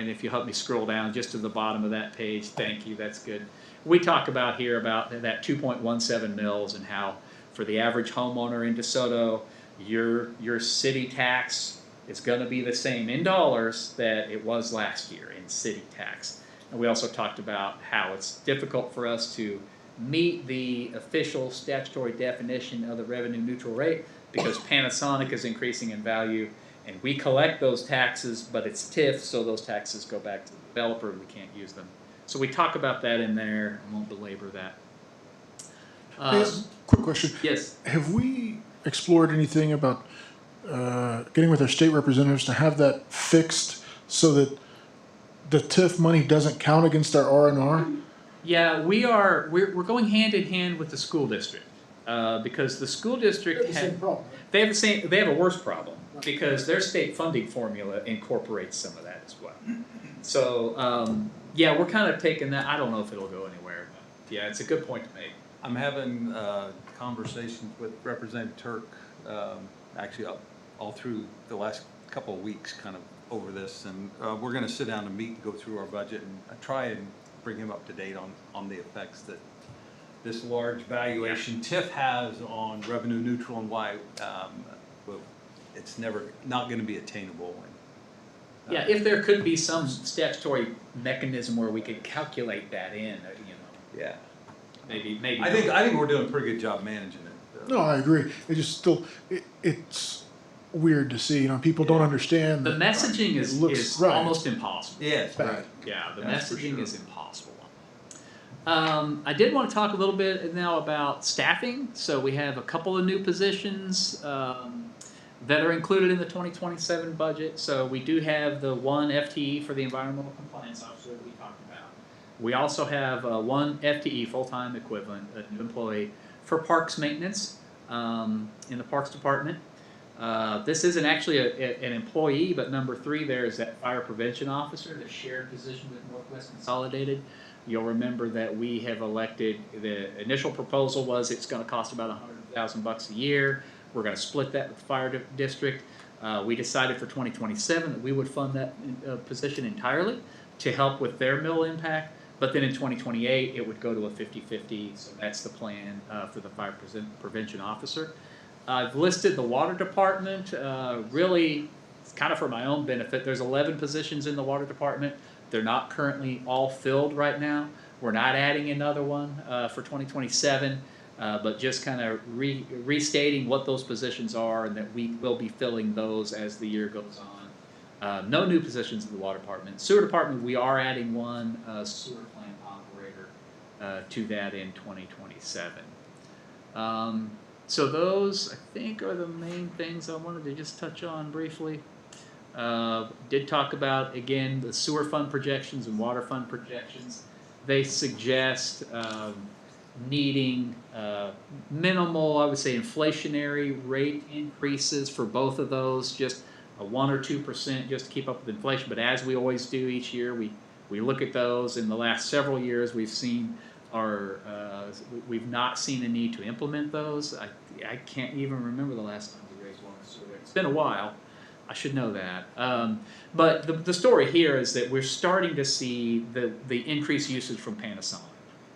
if you help me scroll down just to the bottom of that page, thank you, that's good. We talk about here about that 2.17 mils and how for the average homeowner in DeSoto, your city tax is going to be the same in dollars that it was last year in city tax. And we also talked about how it's difficult for us to meet the official statutory definition of the revenue neutral rate because Panasonic is increasing in value and we collect those taxes, but it's TIF, so those taxes go back to the developer and we can't use them. So we talk about that in there. I won't belabor that. Quick question. Yes. Have we explored anything about getting with our state representatives to have that fixed so that the TIF money doesn't count against our R&R? Yeah, we're going hand in hand with the school district because the school district they have a worse problem because their state funding formula incorporates some of that as well. So yeah, we're kind of taking that. I don't know if it'll go anywhere, but yeah, it's a good point to make. I'm having conversations with Representative Turk, actually all through the last couple of weeks kind of over this, and we're going to sit down and meet and go through our budget and try and bring him up to date on the effects that this large valuation TIF has on revenue neutral and why it's not going to be attainable. Yeah, if there could be some statutory mechanism where we could calculate that in, Yeah. Maybe. I think we're doing a pretty good job managing it. No, I agree. It just still, it's weird to see, people don't understand. The messaging is right. almost impossible. Yes, right. Yeah, the That's for messaging sure. is impossible. I did want to talk a little bit now about staffing. So we have a couple of new positions that are included in the 2027 budget. So we do have the one FTE for the environmental compliance officer that we talked about. We also have one FTE, full-time equivalent, a new employee for parks maintenance in the Parks Department. This isn't actually an employee, but number 3 there is that fire prevention officer, the shared position with Northwest Consolidated. You'll remember that we have elected, the initial proposal was it's going to cost about $100,000 a year. We're going to split that with the fire district. We decided for 2027 that we would fund that position entirely to help with their mill impact. But then in 2028, it would go to a 50-50, so that's the plan for the fire prevention officer. I've listed the water department, really, it's kind of for my own benefit. There's 11 positions in the water department. They're not currently all filled right now. We're not adding another one for 2027, but just kind of restating what those positions are and that we will be filling those as the year goes on. No new positions in the water department. Sewer department, we are adding one sewer plant operator to that in 2027. So those, I think, are the main things I wanted to just touch on briefly. Did talk about, again, the sewer fund projections and water fund projections. They suggest needing minimal, I would say, inflationary rate increases for both of those, just a 1 or 2% just to keep up with inflation. But as we always do each year, we look at those. In the last several years, we've seen we've not seen a need to implement those. I can't even remember the last time we raised water sewer rates. It's been a while. I should know that. But the story here is that we're starting to see the increased usage from Panasonic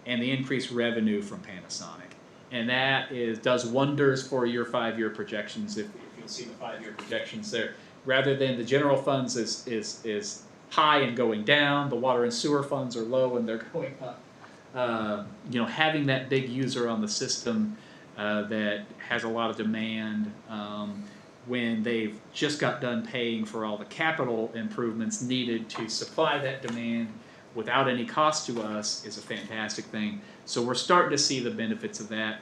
and the increased revenue from Panasonic. And that does wonders for your 5-year projections. If you'll see the 5-year projections there, rather than the general funds is high and going down, the water and sewer funds are low and they're going up. Having that big user on the system that has a lot of demand when they've just got done paying for all the capital improvements needed to supply that demand without any cost to us is a fantastic thing. So we're starting to see the benefits of that.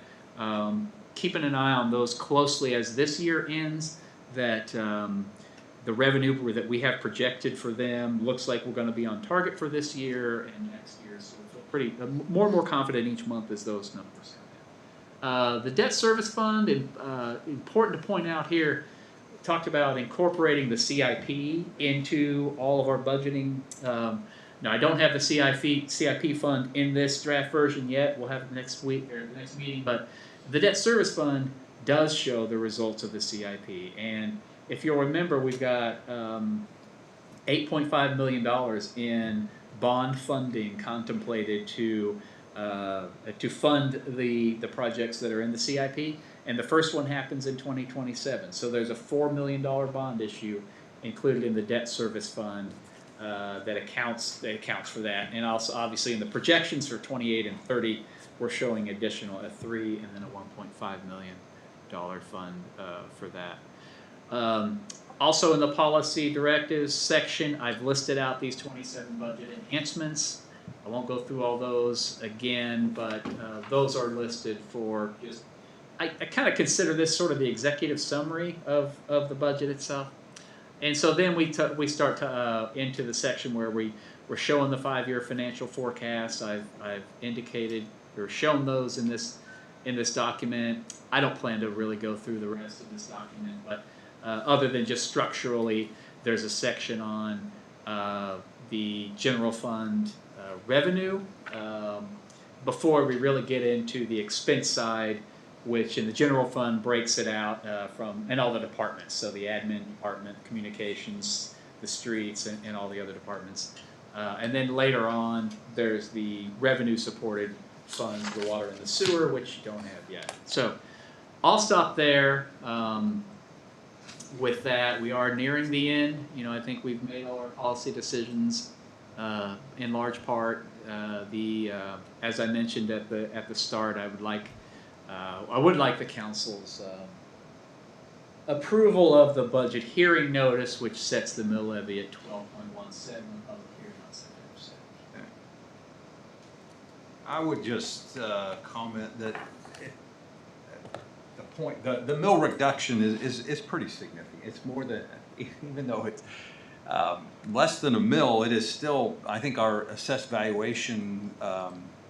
Keeping an eye on those closely as this year ends, that the revenue that we have projected for them looks like we're going to be on target for this year and next year. So we feel pretty more and more confident each month as those numbers come in. The debt service fund, important to point out here, talked about incorporating the CIP into all of our budgeting. Now, I don't have the CIP fund in this draft version yet. We'll have it next week or the next meeting, but the debt service fund does show the results of the CIP. And if you'll remember, we've got $8.5 million in bond funding contemplated to fund the projects that are in the CIP. And the first one happens in 2027. So there's a $4 million bond issue included in the debt service fund that accounts for that. And also, obviously, in the projections for 28 and 30, we're showing additional a $3 and then a $1.5 million fund for that. Also, in the policy directives section, I've listed out these 27 budget enhancements. I won't go through all those again, but those are listed for just. I kind of consider this sort of the executive summary of the budget itself. And so then we start to into the section where we're showing the 5-year financial forecast. I've indicated or shown those in this document. I don't plan to really go through the rest of this document, but other than just structurally, there's a section on the general fund revenue before we really get into the expense side, which in the general fund breaks it out and all the departments, so the admin department, communications, the streets, and all the other departments. And then later on, there's the revenue supported funds, the water and the sewer, which you don't have yet. So I'll stop there with that. We are nearing the end. I think we've made all our policy decisions in large part. As I mentioned at the start, I would like the council's approval of the budget hearing notice, which sets the mill levy at 12.17, public hearing on September 2nd. I would just comment that the mill reduction is pretty significant. It's more than, even though it's less than a mill, it is still, I think our assessed valuation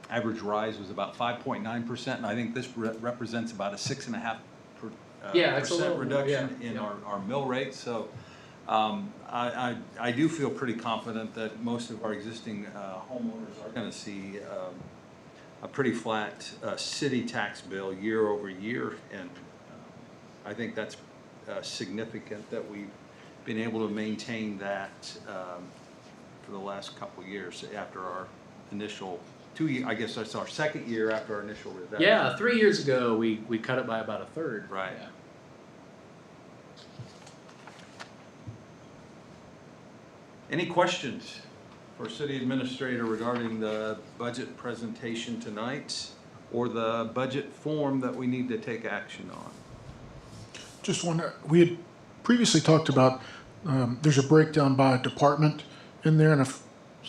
average rise was about 5.9%, and I think this represents about a 6.5% reduction in our mill rate. So I do feel pretty confident that most of our existing homeowners are going to see a pretty flat city tax bill year over year, and I think that's significant that we've been able to maintain that for the last couple of years after our initial 2 years. I guess that's our second year after our initial reduction. Yeah, 3 years ago we cut it by about a third. Right. Yeah. Any questions for City Administrator regarding the budget presentation tonight or the budget form that we need to take action on? Just one, we had previously talked about, there's a breakdown by department in there, and it's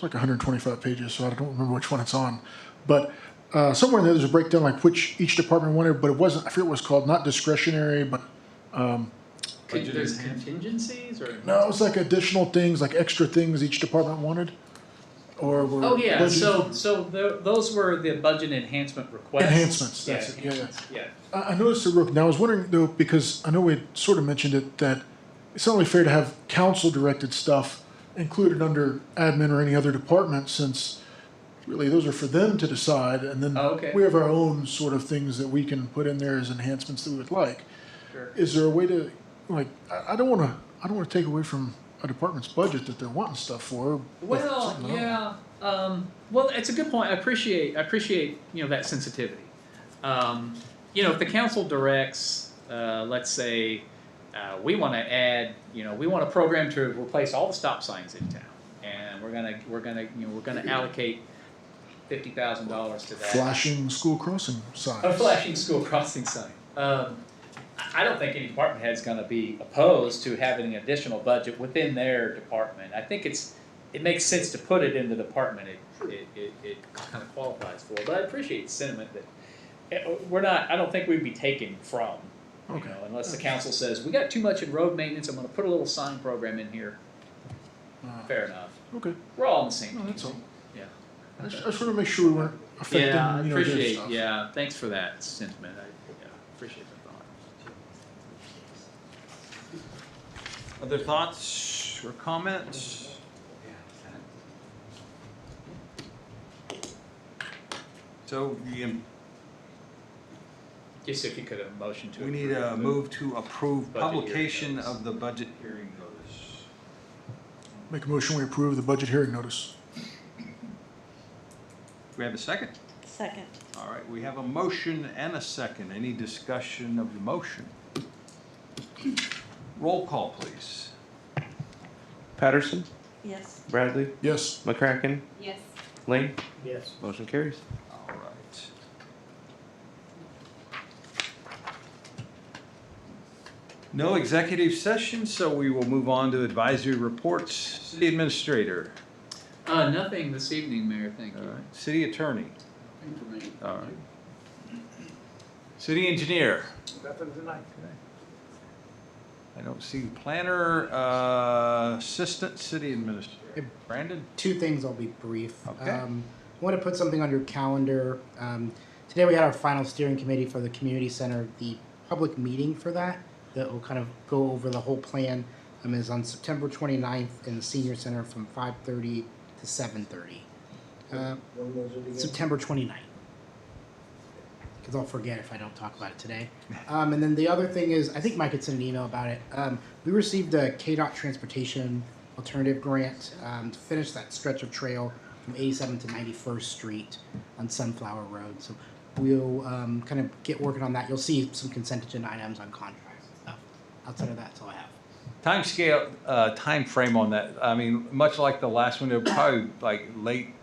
like 125 pages, so I don't remember which one it's on. But somewhere in there, there's a breakdown like which each department wanted, but it wasn't, I forget what it's called, not discretionary, but There's contingencies or? no, it was like additional things, like extra things each department wanted. Or were Oh yeah, budgeted so those were the budget enhancement requests. Enhancements, that's it, yeah. enhancements, yeah. I noticed the now I was wondering though, because I know we had sort of mentioned it, that it's not only fair to have council directed stuff included under admin or any other department, since really those are for them to decide, and then we have our own sort of things that we can put in there as enhancements that we would like. Sure. Is there a way to, like, I don't want to take away from a department's budget that they're wanting stuff for. Well, yeah. Well, it's a good point. I appreciate that sensitivity. If the council directs, let's say, we want to add, we want a program to replace all the stop signs in town, and we're gonna allocate $50,000 to that. Flashing school crossing signs. A flashing school crossing sign. I don't think any department head's gonna be opposed to having an additional budget within their department. I think it makes sense to put it in the department it kind of qualifies for. But I appreciate the sentiment that I don't think we'd be taking from, you know, unless the council says, we got too much in road maintenance, I'm gonna put a little sign program in here. Fair enough. Okay. We're all on the same No, page. that's all. Yeah. I just want to make sure we weren't affecting, Yeah, I you know, their appreciate, stuff. yeah, thanks for that sentiment. I appreciate the thought. Other thoughts or comments? So Just if you could have a motion to. we need a approve move to approve budget hearing publication notice. of the budget hearing notice. Make a motion, we approve the budget hearing notice. Do we have a second? Second. All right, we have a motion and a second. Any discussion of the motion? Roll call, please. Patterson, Yes. Bradley, Yes. McCracken, Yes. Lane. Yes. Motion carries. All right. No executive session, so we will move on to advisory reports. City Administrator. Nothing this evening, Mayor, thank All you. right. City Attorney. Nothing for me. All right. City Engineer. Nothing tonight. Uh, I don't see planner, Assistant City Administrator. Brandon? Two things, I'll be brief. Okay. I want to put something on your calendar. Today we had our final steering committee for the community center. The public meeting for that will kind of go over the whole plan is on September 29th in the senior center from 5:30 to 7:30. When was it again? September 29th. Because I'll forget if I don't talk about it today. And then the other thing is, I think Mike had sent an email about it. We received a KDOT Transportation Alternative Grant to finish that stretch of trail from 87th to 91st Street on Sunflower Road. So we'll kind of get working on that. You'll see some consent agenda items on contracts and stuff. Outside of that, that's all I have. Time scale, time frame on that. I mean, much like the last one, they're probably like late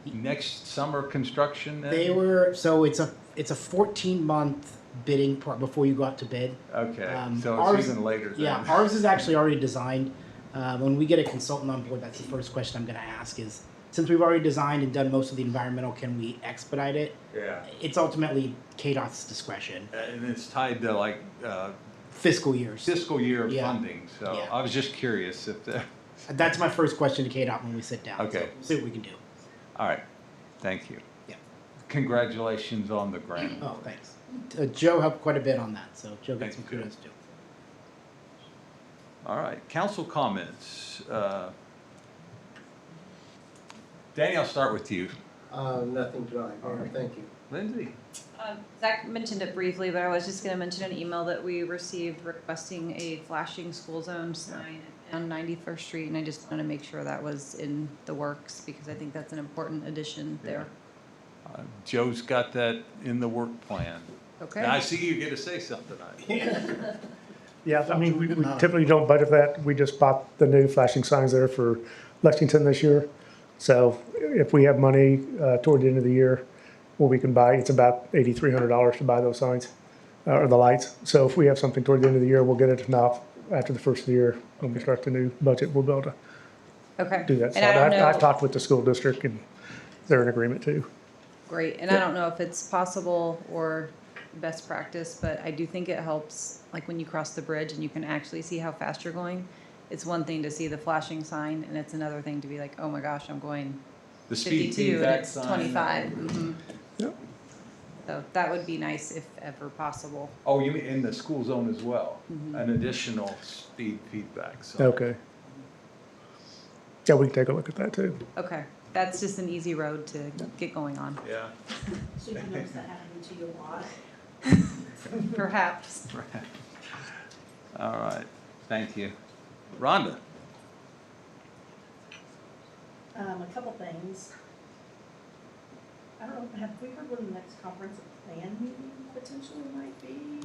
next summer construction then? They were, so it's a 14-month bidding part before you go out to bid. Okay, so Ours- it's even later then. Yeah, ours is actually already designed. When we get a consultant on board, that's the first question I'm gonna ask is, since we've already designed and done most of the environmental, can we expedite it? Yeah. It's ultimately KDOT's discretion. And it's tied to like, Fiscal years. fiscal year Yeah. funding, so Yeah. I was just curious if the, That's my first question to KDOT when we sit down. Okay. So we'll see what we can do. all right, thank you. Yeah. Congratulations on the grant. Oh, thanks. Joe helped quite a bit on that, so Joe gets some Thank you. kudos too. All right, council comments. Danny, I'll start with you. Nothing tonight, Mayor, thank you. Lindsay? Zach mentioned it briefly, but I was just gonna mention an email that we received requesting a flashing school zone sign on 91st Street, and I just wanted to make sure that was in the works, because I think that's an important addition there. Joe's got that in the work plan. Okay. Now, I see you get to say something. Yeah, I mean, we typically don't budget that. We just bought the new flashing signs there for Lexington this year. So if we have money toward the end of the year, what we can buy, it's about $8,300 to buy those signs, or the lights. So if we have something toward the end of the year, we'll get it. If not, after the first of the year, when we start the new budget, we'll be able to Okay. do that. So And I don't I've know, talked with the school district and they're in agreement too. great, and I don't know if it's possible or best practice, but I do think it helps, like when you cross the bridge and you can actually see how fast you're going. It's one thing to see the flashing sign, and it's another thing to be like, oh my gosh, I'm going The speed 52 and feedback it's sign. 25. Mhm. Yep. So that would be nice if ever possible. Oh, you mean in the school zone as well? Mhm. An additional speed feedback sign. Okay. Yeah, we can take a look at that too. Okay, that's just an easy road to get going on. Yeah. So you notice that happening to you a lot. Perhaps. Right. All right, thank you. Rhonda? A couple things. I don't know, have we heard when the next comprehensive plan meeting potentially might be?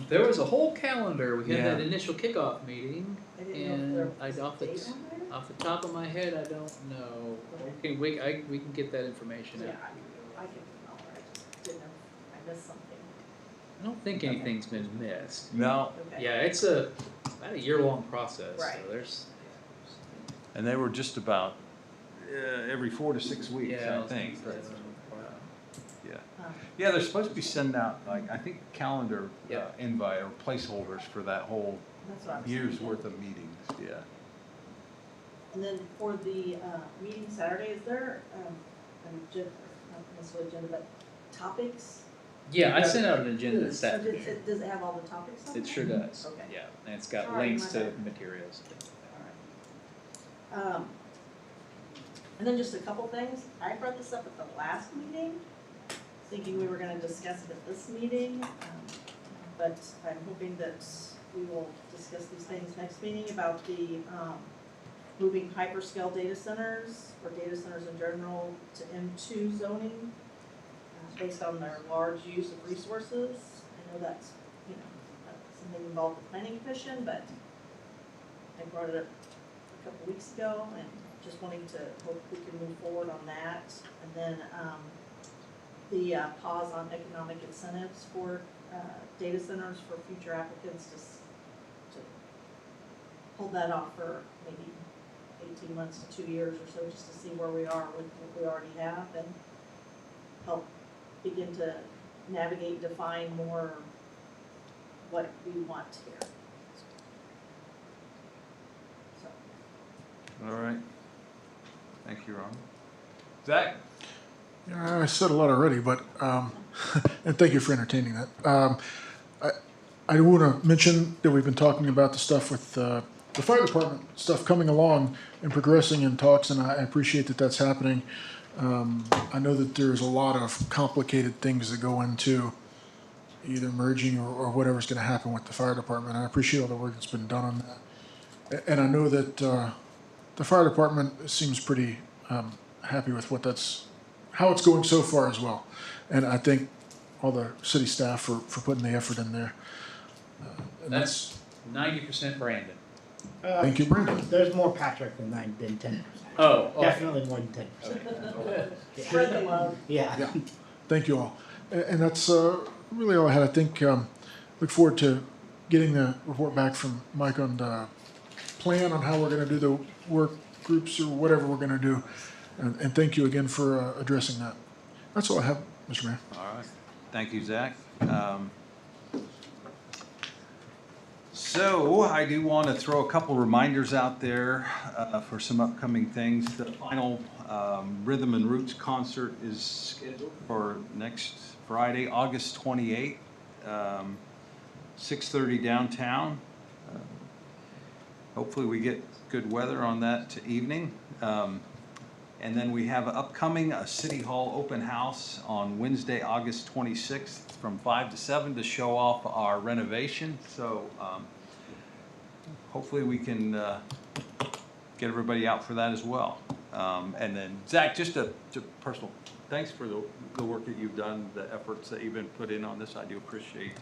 There was a whole calendar. We had Yeah. that initial kickoff meeting, I didn't know if and there I, was a off the date on there? off the top of my head, I don't know. We can get that information Yeah, out. I can, all right, didn't know if I missed something. I don't think anything's been missed. No, Okay. Yeah, it's about a year-long process, Right. so there's, and they were just about every 4 to 6 weeks, yeah. I think. Yeah. Um, Yeah, they're supposed to be sending out, like, I think calendar Yeah. invite or placeholders for that whole That's what I was year's thinking. worth of meetings, yeah. And then for the meeting Saturday, is there an agenda, not necessarily agenda, but topics? Yeah, I sent out an agenda So Saturday. does it have all the topics on It there? sure does, Okay. yeah, and it's got Sorry, links my to bad. materials. All right. And then just a couple things. I brought this up at the last meeting, thinking we were gonna discuss it at this meeting. But I'm hoping that we will discuss these things next meeting about the, moving hyperscale data centers or data centers in general to M2 zoning, based on their large use of resources. I know that's, that's something involved with the planning commission, but I brought it up a couple weeks ago and just wanting to hope we can move forward on that. And then, the pause on economic incentives for, data centers for future applicants, just to hold that off for maybe 18 months to 2 years or so, just to see where we are with what we already have and help begin to navigate, define more what we want here. So. All right. Thank you, Ron. Zach? Yeah, I said a lot already, but, and thank you for entertaining that. I want to mention that we've been talking about the stuff with the fire department, stuff coming along and progressing in talks, and I appreciate that that's happening. I know that there's a lot of complicated things that go into either merging or whatever's going to happen with the fire department. I appreciate all the work that's been done on that. And I know that the fire department seems pretty happy with how it's going so far as well. And I thank all the city staff for putting the effort in there. And That's 90% Brandon. Thank you, Brandon. There's more Patrick than 10%. Oh, okay. Definitely more than 10%. Spread the love. Yeah. Thank you all. And that's really all I had. I think look forward to getting the report back from Mike on the plan on how we're going to do the work groups or whatever we're going to do. And thank you again for addressing that. That's all I have, Mr. Mayor. All right. Thank you, Zach. So I do want to throw a couple reminders out there for some upcoming things. The final Rhythm and Roots concert is scheduled for next Friday, August 28th, 6:30 downtown. Hopefully we get good weather on that evening. And then we have upcoming a City Hall open house on Wednesday, August 26th from 5 to 7 to show off our renovation. So hopefully we can get everybody out for that as well. And then Zach, just a personal thanks for the work that you've done, the efforts that you've been put in on this. I do appreciate,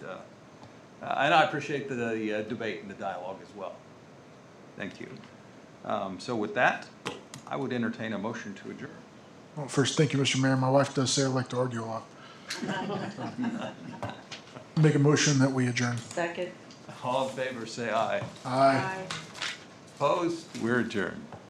and I appreciate the debate and the dialogue as well. Thank you. So with that, I would entertain a motion to adjourn. Well, first, thank you, Mr. Mayor. My wife does say I like to argue a lot. Make a motion that we adjourn. Second. All in favor, say aye. Aye. Opposed? We're adjourned.